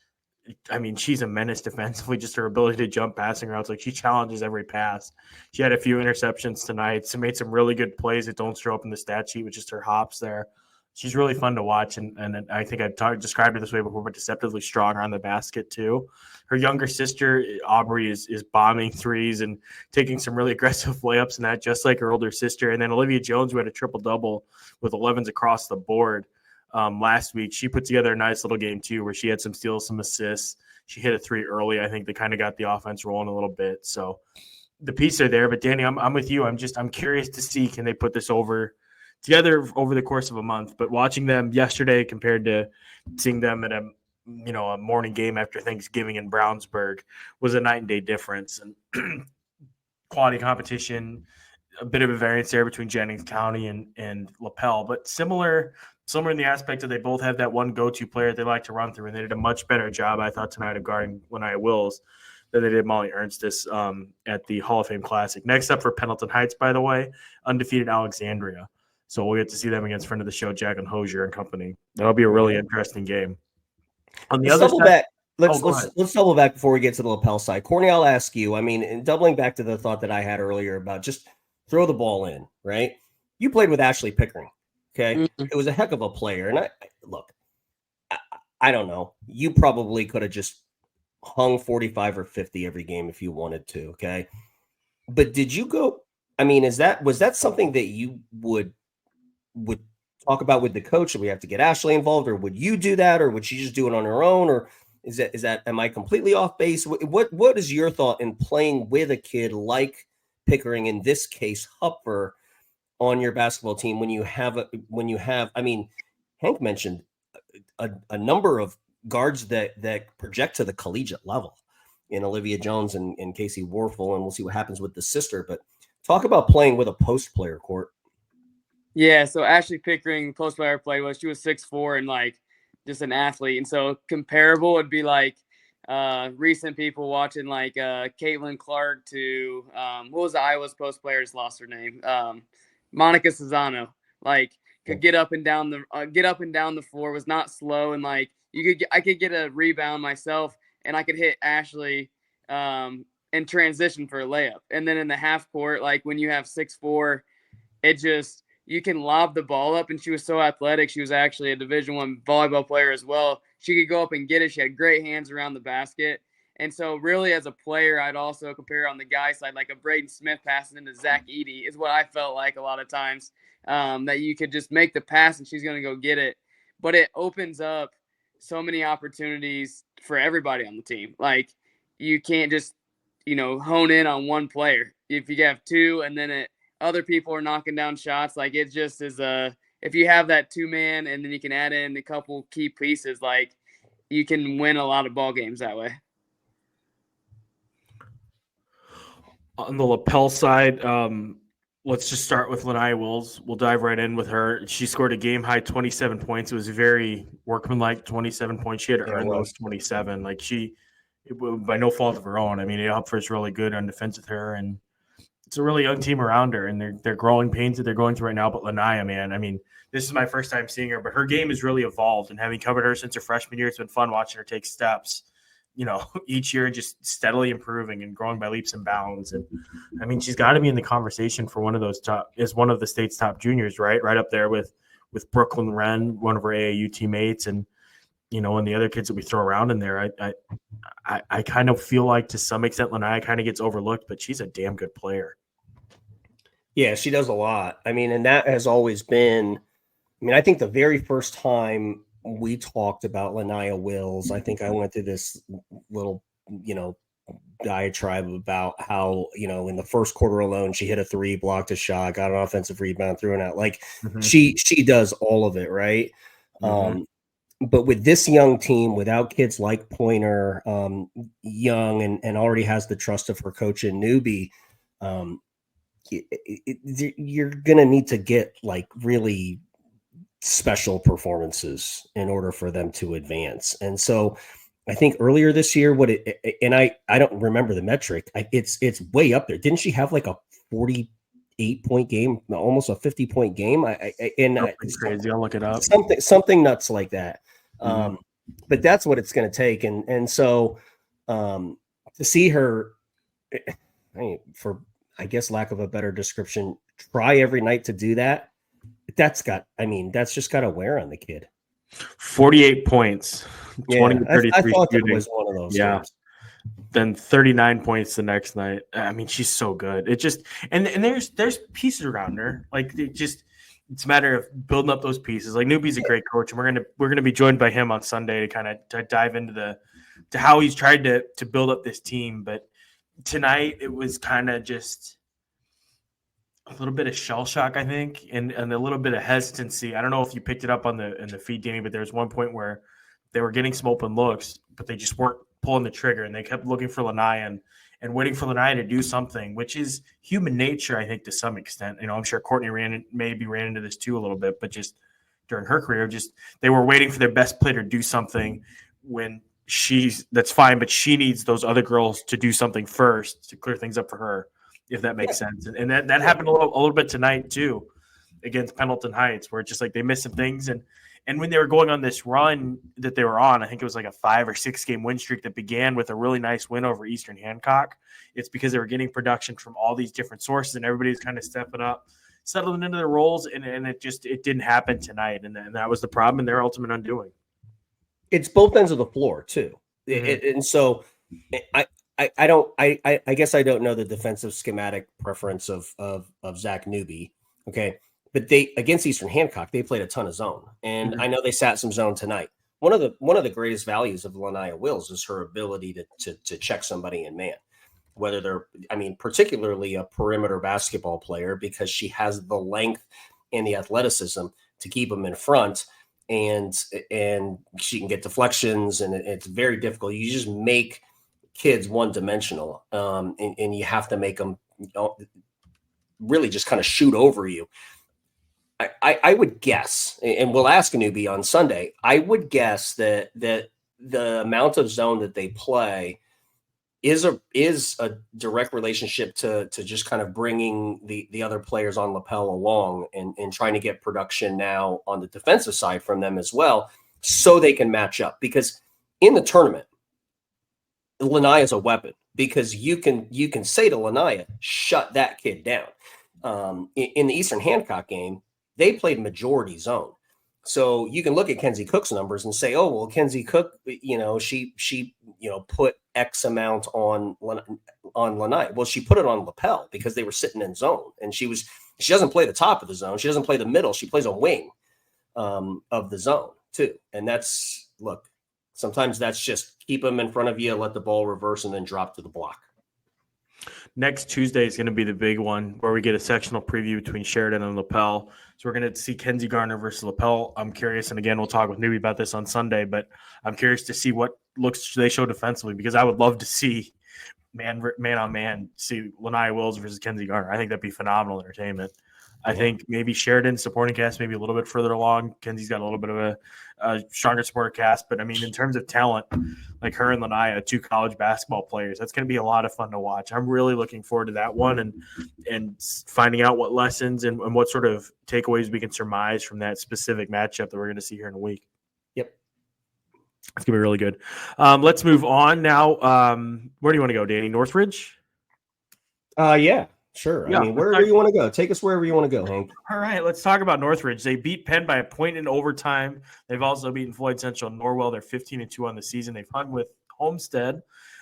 Speaker 1: I mean, she's a menace defensively. Just her ability to jump passing routes, like she challenges every pass. She had a few interceptions tonight. She made some really good plays that don't show up in the stat sheet with just her hops there. She's really fun to watch, and I think I've described her this way before, but deceptively strong around the basket too. Her younger sister, Aubrey, is bombing threes and taking some really aggressive layups in that, just like her older sister. And then Olivia Jones, who had a triple-double with 11s across the board last week, she put together a nice little game too, where she had some steals, some assists. She hit a 3 early. I think they kind of got the offense rolling a little bit. So the pieces are there. But Danny, I'm with you. I'm curious to see, can they put this together over the course of a month. But watching them yesterday compared to seeing them at a morning game after Thanksgiving in Brownsburg was a night and day difference. And quality competition, a bit of a variance there between Jennings County and Lapel, but similar in the aspect that they both have that one go-to player they like to run through, and they did a much better job, I thought, tonight of guarding Laniah Wills than they did Molly Ernstis at the Hall of Fame Classic. Next up for Pendleton Heights, by the way, undefeated Alexandria. So we'll get to see them against friend of the show, Jacqueline Hosier and company. That'll be a really interesting game. On the other side,
Speaker 2: let's double back before we get to the lapel side. Courtney, I'll ask you. I mean, and doubling back to the thought that I had earlier about just throw the ball in, right? You played with Ashley Pickering, okay? Mm-hmm. It was a heck of a player. And I don't know. You probably could have just hung 45 or 50 every game if you wanted to, okay? But did you go I mean, was that something that you would talk about with the coach? Should we have to get Ashley involved, or would you do that, or would she just do it on her own, or is that am I completely off base? What is your thought in playing with a kid like Pickering, in this case Hupfer, on your basketball team when you have I mean, Hank mentioned a number of guards that project to the collegiate level in Olivia Jones and Casey Warfel, and we'll see what happens with the sister. But talk about playing with a post player, Court.
Speaker 3: Yeah, so Ashley Pickering, post player I played with, she was 6'4" and like just an athlete. And so comparable would be like recent people watching like Caitlin Clark to what was the Iowa's post player? Just lost her name. Monica Cesano. Like could get up and down the floor, was not slow, and like I could get a rebound myself and I could hit Ashley and transition for a layup. And then in the half court, like when you have 6'4", it just you can lob the ball up, and she was so athletic. She was actually a Division I volleyball player as well. She could go up and get it. She had great hands around the basket. And so really as a player, I'd also compare on the guy side, like a Braden Smith passing into Zach Edey is what I felt like a lot of times, that you could just make the pass and she's going to go get it. But it opens up so many opportunities for everybody on the team. Like you can't just, hone in on one player. If you have two and then other people are knocking down shots, like it just is if you have that 2-man and then you can add in a couple key pieces, like you can win a lot of ball games that way.
Speaker 1: On the Lapel side, let's just start with Laniah Wills. We'll dive right in with her. She scored a game-high 27 points. It was very workmanlike, 27 points. She had to earn those 27. Like by no fault of her own. I mean, Hupfer's really good on defense with her, and it's a really young team around her, and they're growing pains that they're going through right now. But Laniah, man, I mean, this is my first time seeing her, but her game has really evolved, and having covered her since her freshman year, it's been fun watching her take steps. Each year just steadily improving and growing by leaps and bounds. And I mean, she's got to be in the conversation for one of the state's top juniors, right? Right up there with Brooklyn Wren, one of her AAU teammates, and the other kids that we throw around in there. I kind of feel like to some extent Laniah kind of gets overlooked, but she's a damn good player.
Speaker 2: Yeah, she does a lot. I mean, and that has always been, I think the very first time we talked about Laniah Wills, I think I went through this little, diatribe about how, in the first quarter alone, she hit a 3, blocked a shot, got an offensive rebound, threw it out. Like she does all of it, right? Mm-hmm. But with this young team, without kids like Pointer, young and already has the trust of her coach and newbie, you're going to need to get like really special performances in order for them to advance. And so I think earlier this year, I don't remember the metric. It's way up there. Didn't she have like a 48-point game, almost a 50-point game?
Speaker 1: It's crazy. I'll look it up.
Speaker 2: Something nuts like that. But that's what it's going to take. And so to see her, for I guess lack of a better description, try every night to do that. That's just got to wear on the kid.
Speaker 1: 48 points, 20 to 33
Speaker 2: I thought
Speaker 1: shooting.
Speaker 2: That was one of those games.
Speaker 1: Then 39 points the next night. I mean, she's so good. It just and there's pieces around her. Like it's a matter of building up those pieces. Like Newbie's a great coach, and we're gonna be joined by him on Sunday to kind of dive into to how he's tried to build up this team. But tonight it was kind of just a little bit of shell shock, I think, and a little bit of hesitancy. I don't know if you picked it up in the feed, Danny, but there's one point where they were getting some open looks, but they just weren't pulling the trigger, and they kept looking for Laniah and waiting for Laniah to do something, which is human nature, I think, to some extent. I'm sure Courtney ran into this too a little bit, but just during her career, they were waiting for their best player to do something when that's fine, but she needs those other girls to do something first to clear things up for her, if that makes sense. And that happened a little bit tonight too against Pendleton Heights, where it's just like they missed some things. And when they were going on this run that they were on, I think it was like a 5 or 6 game win streak that began with a really nice win over Eastern Hancock. It's because they were getting production from all these different sources, and everybody's kind of stepping up, settling into their roles, and it didn't happen tonight. And that was the problem and their ultimate undoing.
Speaker 2: It's both ends of the floor too. Mm-hmm. And so I guess I don't know the defensive schematic preference of Zach Newby. Okay. But they, against Eastern Hancock, they played a ton of zone. And I know they sat some zone tonight. One of the greatest values of Laniah Wills is her ability to check somebody in man, whether they're, particularly a perimeter basketball player, because she has the length and the athleticism to keep them in front, and she can get deflections, and it's very difficult. You just make kids one-dimensional, and you have to make them really just kind of shoot over you. I would guess, and we'll ask a newbie on Sunday, I would guess that the amount of zone that they play is a direct relationship to just kind of bringing the other players on Lapel along and trying to get production now on the defensive side from them as well, so they can match up. Because in the tournament, Laniah is a weapon, because you can say to Laniah, shut that kid down. In the Eastern Hancock game, they played majority zone. So you can look at Kenzie Cook's numbers and say, oh, well, Kenzie Cook, she put X amount on Laniah. Well, she put it on Lapel because they were sitting in zone, and she doesn't play the top of the zone. She doesn't play the middle. She plays a wing of the zone too. And sometimes that's just keep them in front of you, let the ball reverse, and then drop to the block.
Speaker 1: Next Tuesday is going to be the big one where we get a sectional preview between Sheridan and Lapel. So we're going to see Kenzie Garner versus Lapel. I'm curious, and again, we'll talk with Newbie about this on Sunday, but I'm curious to see what looks they show defensively, because I would love to see man on man, see Laniah Wills versus Kenzie Garner. I think that'd be phenomenal entertainment. I think maybe Sheridan supporting cast maybe a little bit further along. Kenzie's got a little bit of a stronger supporter cast, but in terms of talent, like her and Laniah, two college basketball players, that's going to be a lot of fun to watch. I'm really looking forward to that one and finding out what lessons and what sort of takeaways we can surmise from that specific matchup that we're going to see here in a week.
Speaker 2: Yep.
Speaker 1: It's going to be really good. Let's move on now. Where do you want to go, Danny? Northridge?
Speaker 2: Yeah. Sure.
Speaker 1: Yeah,
Speaker 2: wherever you want to go. Take us wherever you want to go, Hank.
Speaker 1: All right, let's talk about Northridge. They beat Penn by a point in overtime. They've also beaten Floyd Central and Norwell. They're 15-2 on the season. They've hung with Homestead,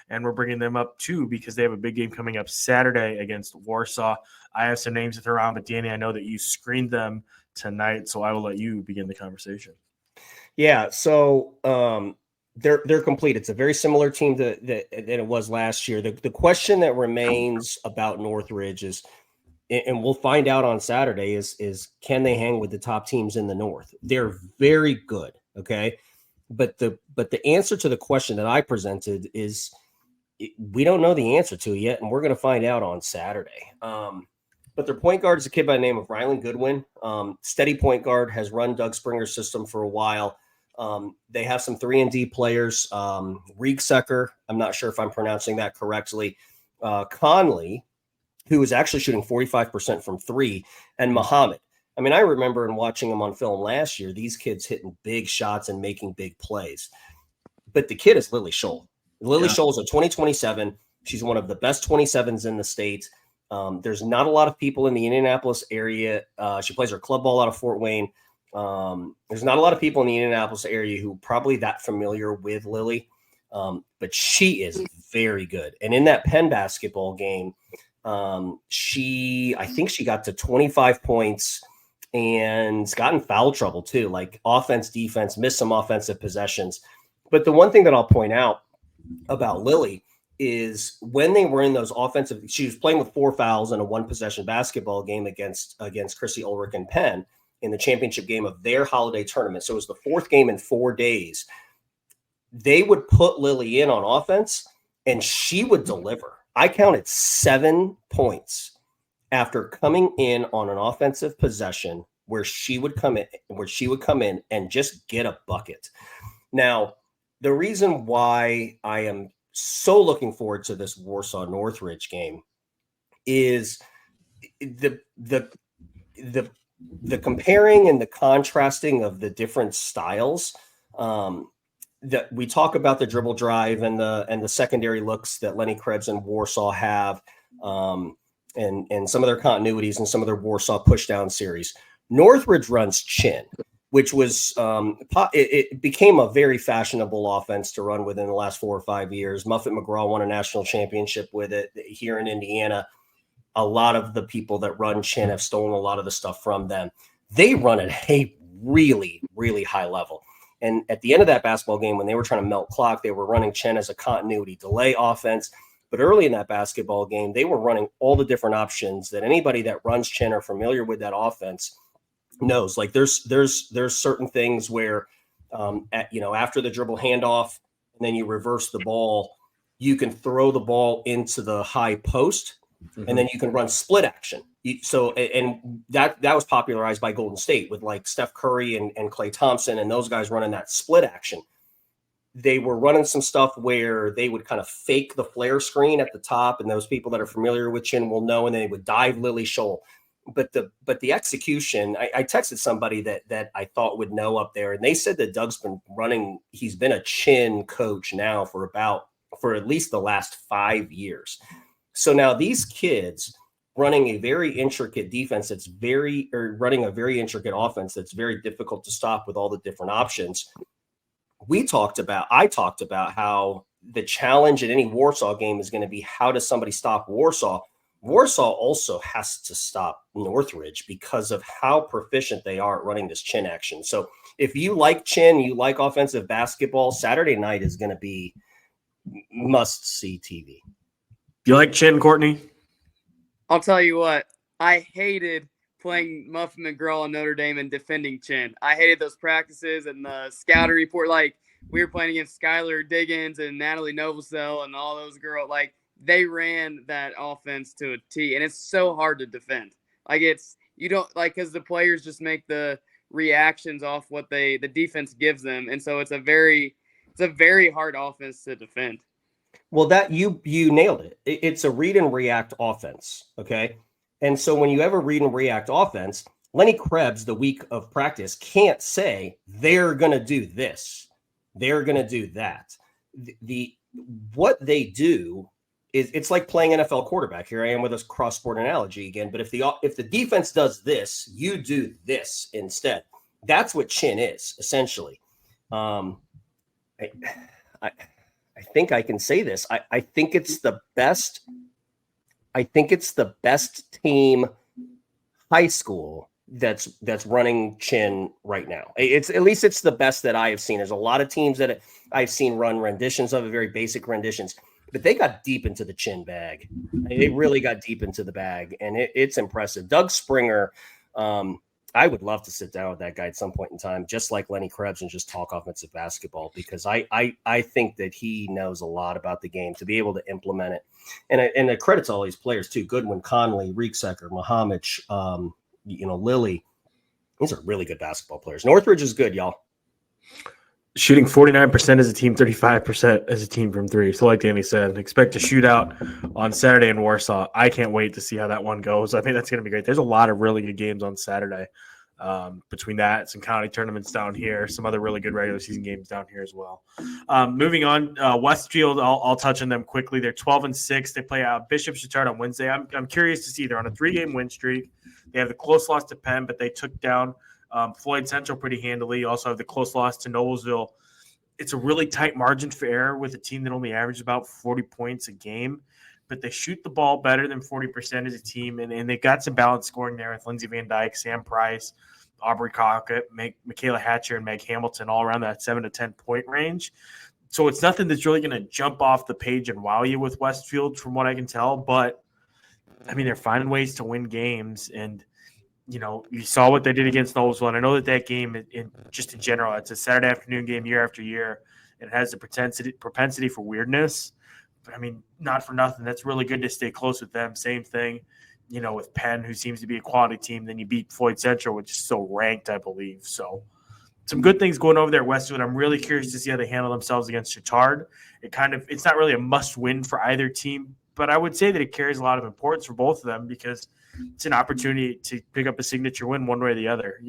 Speaker 1: and we're bringing them up too because they have a big game coming up Saturday against Warsaw. I have some names to throw around, but Danny, I know that you screened them tonight, so I will let you begin the conversation.
Speaker 2: Yeah, so they're complete. It's a very similar team than it was last year. The question that remains about Northridge is, and we'll find out on Saturday, is can they hang with the top teams in the North? They're very good, okay? But the answer to the question that I presented is we don't know the answer to it yet, and we're going to find out on Saturday. But their point guard is a kid by the name of Rylan Goodwin. Steady point guard, has run Doug Springer's system for a while. They have some 3-and-D players. Riegsecker, I'm not sure if I'm pronouncing that correctly. Conley, who is actually shooting 45% from three, and Muhammad. I remember in watching them on film last year, these kids hitting big shots and making big plays. But the kid is Lily Scholl. Lily Scholl is a 2027. She's one of the best 27s in the state. There's not a lot of people in the Indianapolis area. She plays her club ball out of Fort Wayne. There's not a lot of people in the Indianapolis area who are probably that familiar with Lily, but she is very good. And in that Penn basketball game, I think she got to 25 points and got in foul trouble too, like offense, defense, missed some offensive possessions. But the one thing that I'll point out about Lily is when they were in those offensive, she was playing with 4 fouls in a 1-possession basketball game against Chrissy Ulrich and Penn in the championship game of their holiday tournament. So it was the 4th game in 4 days. They would put Lily in on offense and she would deliver. I counted 7 points after coming in on an offensive possession where she would come in and just get a bucket. Now, the reason why I am so looking forward to this Warsaw Northridge game is the comparing and the contrasting of the different styles. That we talk about the dribble drive and the secondary looks that Lenny Krebs and Warsaw have, and some of their continuities and some of their Warsaw push down series. Northridge runs chin, which was it became a very fashionable offense to run within the last 4 or 5 years. Muffet McGraw won a national championship with it here in Indiana. A lot of the people that run Chin have stolen a lot of the stuff from them. They run at a really, really high level. And at the end of that basketball game, when they were trying to melt clock, they were running Chen as a continuity delay offense. But early in that basketball game, they were running all the different options that anybody that runs Chen or familiar with that offense knows. Like there's certain things where, after the dribble handoff and then you reverse the ball, you can throw the ball into the high post, and then you can run split action. And that was popularized by Golden State with like Steph Curry and Klay Thompson and those guys running that split action. They were running some stuff where they would kind of fake the flare screen at the top, and those people that are familiar with Chin will know, and they would dive Lily Shoal. But the execution, I texted somebody that I thought would know up there, and they said that Doug's been running. He's been a Chin coach now for at least the last 5 years. So now these kids running a very intricate defense running a very intricate offense that's very difficult to stop with all the different options. I talked about how the challenge in any Warsaw game is going to be, how does somebody stop Warsaw? Warsaw also has to stop Northridge because of how proficient they are at running this Chin action. So if you like Chin, you like offensive basketball, Saturday night is going to be must-see TV.
Speaker 1: You like Chin, Courtney?
Speaker 3: I'll tell you what, I hated playing Muffet McGraw and Notre Dame and defending Chin. I hated those practices and the scouting report. Like, we were playing against Skylar Diggins and Natalie Novosel and all those girls. Like, they ran that offense to a T, and it's so hard to defend. Like, because the players just make the reactions off what the defense gives them, and so it's a very hard offense to defend.
Speaker 2: Well, that you nailed it. It's a read and react offense, okay? And so when you ever read and react offense, Lenny Krebs, the week of practice, can't say they're going to do this, they're going to do that. What they do is, it's like playing NFL quarterback. Here I am with a cross-sport analogy again, but if the defense does this, you do this instead. That's what Chin is, essentially. I think I can say this. I think it's the best. I think it's the best team high school that's running Chin right now. It's at least it's the best that I have seen. There's a lot of teams that I've seen run renditions of it, very basic renditions, but they got deep into the Chin bag. They really got deep into the bag, and it's impressive. Doug Springer. I would love to sit down with that guy at some point in time, just like Lenny Krebs, and just talk offensive basketball, because I think that he knows a lot about the game to be able to implement it. And the credit to all these players too: Goodwin, Conley, Rieksecker, Muhammad, Lilly. These are really good basketball players. Northridge is good, y'all.
Speaker 1: Shooting 49% as a team, 35% as a team from three. So like Danny said, expect a shootout on Saturday in Warsaw. I can't wait to see how that one goes. I think that's going to be great. There's a lot of really good games on Saturday. Between that, some county tournaments down here, some other really good regular season games down here as well. Moving on, Westfield, I'll touch on them quickly. They're 12-6. They play Bishop Chatard on Wednesday. I'm curious to see. They're on a 3-game win streak. They have the close loss to Penn, but they took down Floyd Central pretty handily. You also have the close loss to Noblesville. It's a really tight margin for error with a team that only averages about 40 points a game, but they shoot the ball better than 40% as a team, and they've got some balanced scoring there with Lindsey Van Dyke, Sam Price, Aubrey Crockett, Michaela Hatcher, and Meg Hamilton all around that 7 to 10 point range. So it's nothing that's really going to jump off the page and wow you with Westfield from what I can tell, but I mean, they're finding ways to win games, and you saw what they did against Noblesville, and I know that game, in general, it's a Saturday afternoon game year after year, and it has the propensity for weirdness. But, I mean, not for nothing. That's really good to stay close with them. Same thing, with Penn, who seems to be a quality team. Then you beat Floyd Central, which is still ranked, I believe. So some good things going over there at Westfield. I'm really curious to see how they handle themselves against Chatard. It's not really a must-win for either team, but I would say that it carries a lot of importance for both of them because it's an opportunity to pick up a signature win one way or the other.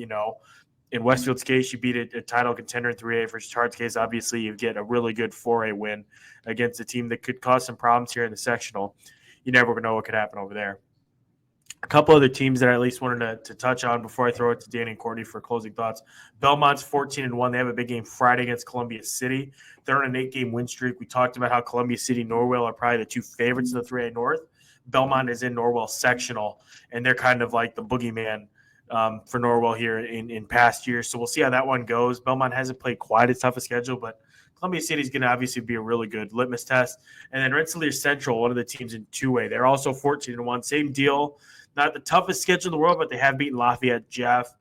Speaker 1: In Westfield's case, you beat a title contender in 3A. For Chatard's case, obviously, you get a really good 4A win against a team that could cause some problems here in the sectional. You never know what could happen over there. A couple other teams that I at least wanted to touch on before I throw it to Danny and Courtney for closing thoughts. Bellmont's 14-1. They have a big game Friday against Columbia City. They're on an 8-game win streak. We talked about how Columbia City and Norwell are probably the two favorites in the 3A North. Belmont is in Norwell sectional, and they're kind of like the boogeyman for Norwell here in past years. So we'll see how that one goes. Belmont hasn't played quite as tough a schedule, but Columbia City is going to obviously be a really good litmus test. And then Rensselaer Central, one of the teams in 2A. They're also 14-1. Same deal. Not the toughest schedule in the world, but they have beaten Lafayette, Jeff,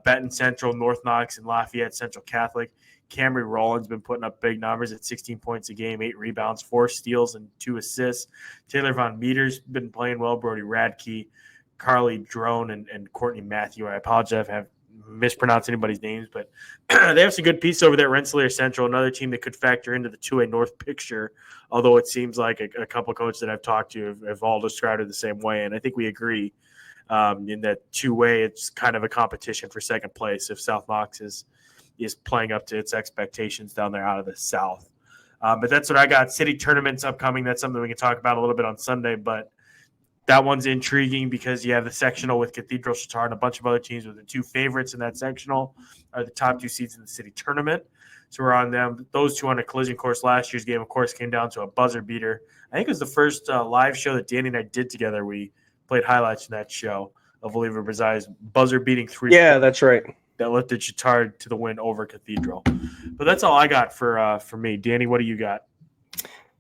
Speaker 1: Benton Central, North Knox, and Lafayette Central Catholic. Camry Rowland's been putting up big numbers at 16 points a game, 8 rebounds, 4 steals, and 2 assists. Taylor Von Meter's been playing well. Brody Radke, Carly Drone, and Courtney Matthew. I apologize if I have mispronounced anybody's names, but they have some good pieces over there at Rensselaer Central, another team that could factor into the 2A North picture, although it seems like a couple of coaches that I've talked to have all described it the same way, and I think we agree in that 2A it's kind of a competition for second place if South Knox is playing up to its expectations down there out of the South. But that's what I got. City tournaments upcoming. That's something we can talk about a little bit on Sunday, but that one's intriguing because you have the sectional with Cathedral, Chatard, and a bunch of other teams with the two favorites in that sectional are the top 2 seeds in the city tournament. So we're on them. Those two on a collision course. Last year's game, of course, came down to a buzzer beater. I think it was the first live show that Danny and I did together. We played highlights in that show of Oliver Brazai's buzzer beating 3.
Speaker 2: Yeah, that's right.
Speaker 1: That lifted Chatard to the win over Cathedral. But that's all I got for me. Danny, what do you got?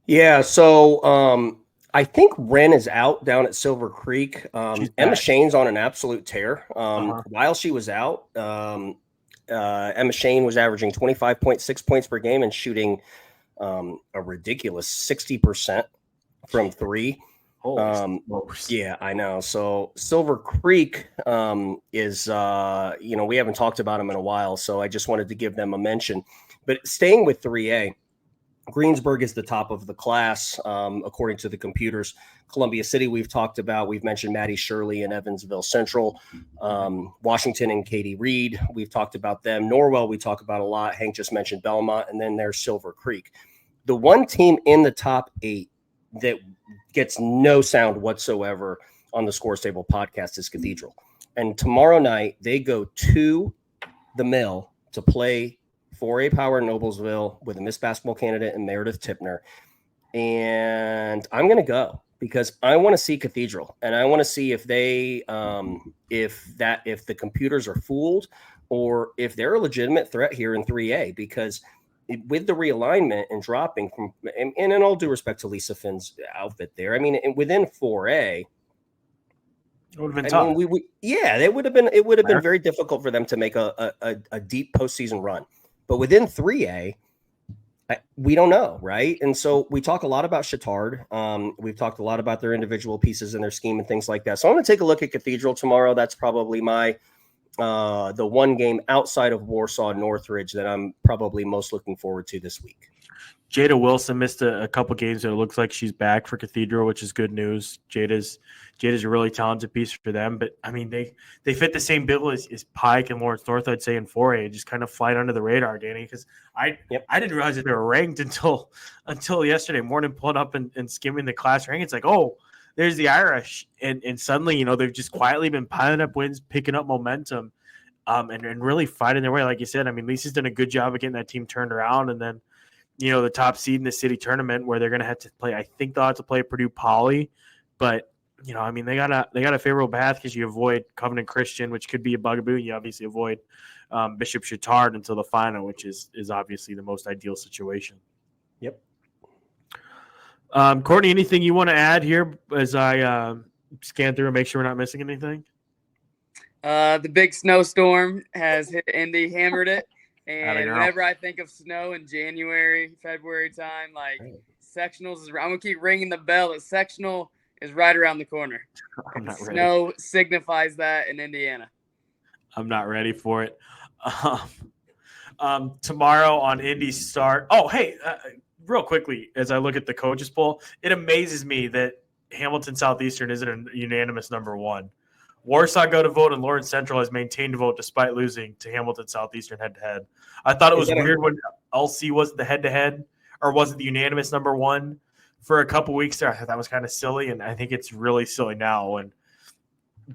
Speaker 2: Yeah, so I think Wren is out down at Silver Creek. Emma Shane's on an absolute tear. While she was out, Emma Shane was averaging 25.6 points per game and shooting a ridiculous 60% from 3. Yeah, I know. So Silver Creek is, we haven't talked about them in a while, so I just wanted to give them a mention. But staying with 3A, Greensburg is the top of the class, according to the computers. Columbia City, we've talked about. We've mentioned Maddie Shirley and Evansville Central. Washington and Katie Reed, we've talked about them. Norwell, we talk about a lot. Hank just mentioned Bellmont, and then there's Silver Creek. The one team in the top 8 that gets no sound whatsoever on the Scores Table podcast is Cathedral. And tomorrow night, they go to the Mill to play 4A Power in Noblesville with a Miss Basketball candidate and Meredith Tipner. And I'm going to go because I want to see Cathedral, and I want to see if they, if the computers are fooled or if they're a legitimate threat here in 3A, because with the realignment and dropping from, and in all due respect to Lisa Finn's outfit there, I mean, within 4A,
Speaker 1: it would have been tough.
Speaker 2: It would have been very difficult for them to make a deep postseason run. But within 3A, we don't know, right? And so we talk a lot about Chatard. We've talked a lot about their individual pieces and their scheme and things like that. So I'm going to take a look at Cathedral tomorrow. That's probably my the one game outside of Warsaw Northridge that I'm probably most looking forward to this week.
Speaker 1: Jada Wilson missed a couple games, and it looks like she's back for Cathedral, which is good news. Jada's a really talented piece for them, but I mean they fit the same bill as Pike and Lawrence North, I'd say, in 4A, just kind of flight under the radar, Danny, because I didn't realize that they were ranked until yesterday morning, pulling up and skimming the class rank. It's like, oh, there's the Irish, and suddenly they've just quietly been piling up wins, picking up momentum, and really fighting their way. Like you said, I mean, Lisa's done a good job of getting that team turned around, and then the top seed in the city tournament where they're going to have to play. I think they'll have to play Purdue Poly, but I mean, they got a favorable path because you avoid Covenant Christian, which could be a bugaboo. You obviously avoid Bishop Chatard until the final, which is obviously the most ideal situation.
Speaker 2: Yep.
Speaker 1: Courtney, anything you want to add here as I scan through and make sure we're not missing anything?
Speaker 3: The big snowstorm has hit Indy, hammered it. And whenever I think of snow in January, February time, like sectionals I'm going to keep ringing the bell that sectional is right around the corner.
Speaker 1: I'm not ready.
Speaker 3: Snow signifies that in Indiana.
Speaker 1: I'm not ready for it. Tomorrow on IndyStar. Oh, hey, real quickly, as I look at the coaches poll, it amazes me that Hamilton Southeastern isn't a unanimous number 1. Warsaw go to vote, and Lawrence Central has maintained to vote despite losing to Hamilton Southeastern head-to-head. I thought it was weird when LC wasn't the head-to-head, or wasn't the unanimous number 1 for a couple weeks there. I thought that was kind of silly, and I think it's really silly now. And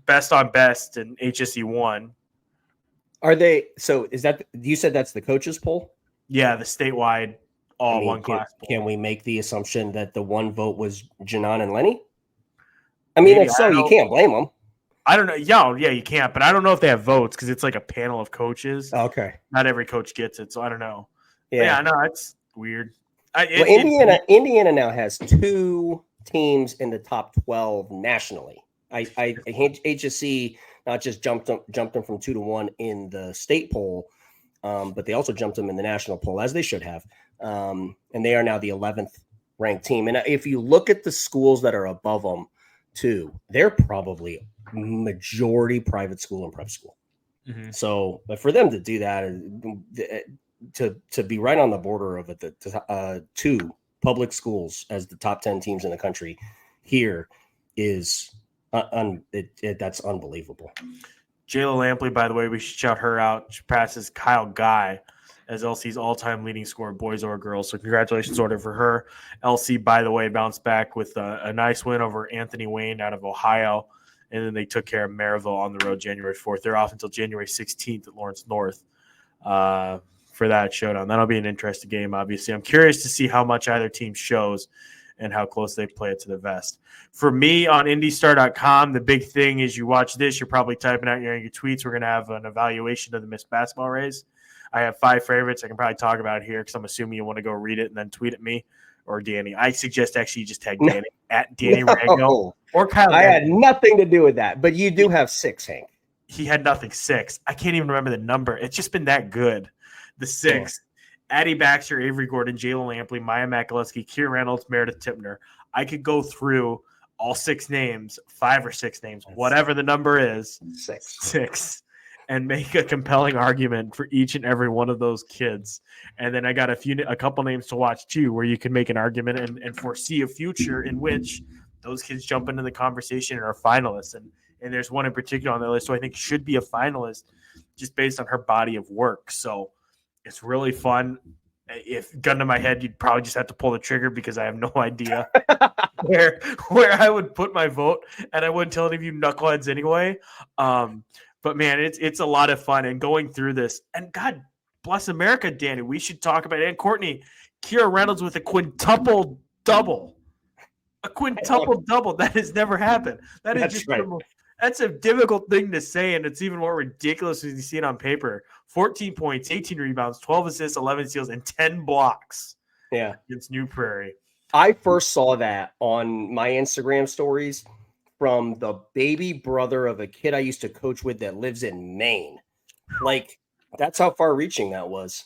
Speaker 1: best on best and HSE won.
Speaker 2: Are they? So is that you said that's the coaches poll?
Speaker 1: Yeah, the statewide all one class poll.
Speaker 2: Can we make the assumption that the one vote was Janan and Lenny? I mean,
Speaker 1: Maybe.
Speaker 2: if so, you can't blame them.
Speaker 1: I don't know. Yeah, you can't. But I don't know if they have votes because it's like a panel of coaches.
Speaker 2: Okay.
Speaker 1: Not every coach gets it, so I don't know.
Speaker 2: Yeah,
Speaker 1: no, it's weird.
Speaker 2: Indiana now has 2 teams in the top 12 nationally. HSC not just jumped them from 2 to 1 in the state poll, but they also jumped them in the national poll, as they should have. And they are now the 11th ranked team. And if you look at the schools that are above them, too, they're probably majority private school and prep school.
Speaker 1: Mm-hmm.
Speaker 2: So, but for them to do that, to be right on the border of it, 2 public schools as the top 10 teams in the country here is that's unbelievable.
Speaker 1: Jayla Lampley, by the way, we should shout her out. She passes Kyle Guy as LC's all-time leading scorer, boys or girls. So congratulations order for her. LC, by the way, bounced back with a nice win over Anthony Wayne out of Ohio, and then they took care of Maryville on the road January 4th. They're off until January 16th at Lawrence North for that showdown. That'll be an interesting game, obviously. I'm curious to see how much either team shows and how close they play it to the vest. For me on IndyStar.com, the big thing is you watch this, you're probably typing out your tweets. We're going to have an evaluation of the Miss Basketball race. I have 5 favorites. I can probably talk about it here because I'm assuming you want to go read it and then tweet at me or Danny. I suggest actually you just tag Danny at Danny Riego or Kyle.
Speaker 2: I had nothing to do with that, but you do have 6, Hank.
Speaker 1: He had nothing. 6. I can't even remember the number. It's just been that good. The 6. Addie Baxter, Avery Gordon, Jayla Lampley, Maya Makalewski, Kier Reynolds, Meredith Tipner. I could go through all 6 names, 5 or 6 names, whatever the number is, 6, and make a compelling argument for each and every one of those kids. And then I got a couple names to watch too, where you can make an argument and foresee a future in which those kids jump into the conversation and are finalists. And there's one in particular on the list who I think should be a finalist just based on her body of work. So it's really fun. If gun to my head, you'd probably just have to pull the trigger because I have no idea where I would put my vote, and I wouldn't tell any of you knuckleheads anyway. But man, it's a lot of fun and going through this. And God bless America, Danny. We should talk about it. And Courtney, Kiera Reynolds with a quintuple double. A quintuple double. That has never happened. That's just right. That's a difficult thing to say, and it's even more ridiculous when you see it on paper. 14 points, 18 rebounds, 12 assists, 11 steals, and 10 blocks.
Speaker 2: Yeah.
Speaker 1: Against New Prairie.
Speaker 2: I first saw that on my Instagram stories from the baby brother of a kid I used to coach with that lives in Maine. Like, that's how far reaching that was.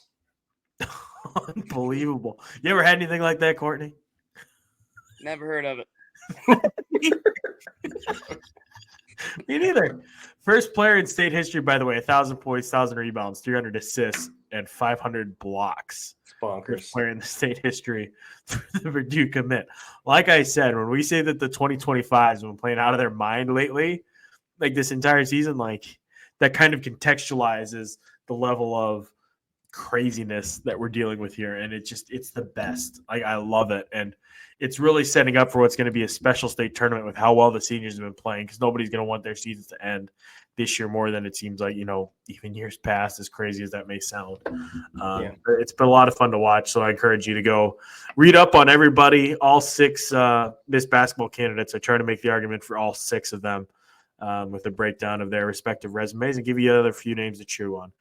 Speaker 1: Unbelievable. You ever had anything like that, Courtney?
Speaker 3: Never heard of it.
Speaker 1: Me neither. First player in state history, by the way, 1,000 points, 1,000 rebounds, 300 assists, and 500 blocks.
Speaker 2: It's bonkers.
Speaker 1: First player in the state history for the Purdue commit. Like I said, when we say that the 2025s have been playing out of their mind lately, like this entire season, like that kind of contextualizes the level of craziness that we're dealing with here. And it's the best. Like, I love it. And it's really setting up for what's going to be a special state tournament with how well the seniors have been playing, because nobody's going to want their seasons to end this year more than it seems like, even years past, as crazy as that may sound. It's been a lot of fun to watch, so I encourage you to go read up on everybody, all 6 Miss Basketball candidates. I try to make the argument for all 6 of them with a breakdown of their respective resumes and give you another few names to chew on.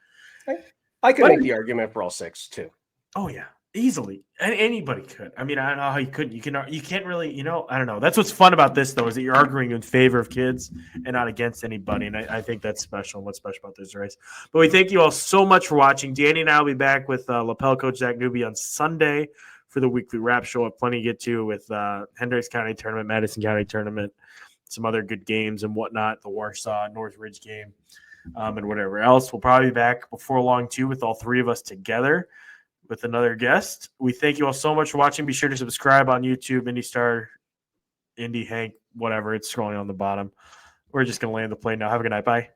Speaker 2: I could make the argument for all 6, too.
Speaker 1: Oh, yeah. Easily. Anybody could. I mean, I don't know how you couldn't. You can't really, I don't know. That's what's fun about this, though, is that you're arguing in favor of kids and not against anybody. And I think that's special and what's special about this race. But we thank you all so much for watching. Danny and I will be back with Lapel coach Zach Newby on Sunday for the weekly wrap show. Have plenty to get to with Hendricks County Tournament, Madison County Tournament, some other good games and whatnot, the Warsaw Northridge game, and whatever else. We'll probably be back before long, too, with all 3 of us together with another guest. We thank you all so much for watching. Be sure to subscribe on YouTube, IndyStar, Indy Hank, whatever. It's scrolling on the bottom. We're just going to land the plane now. Have a good night. Bye.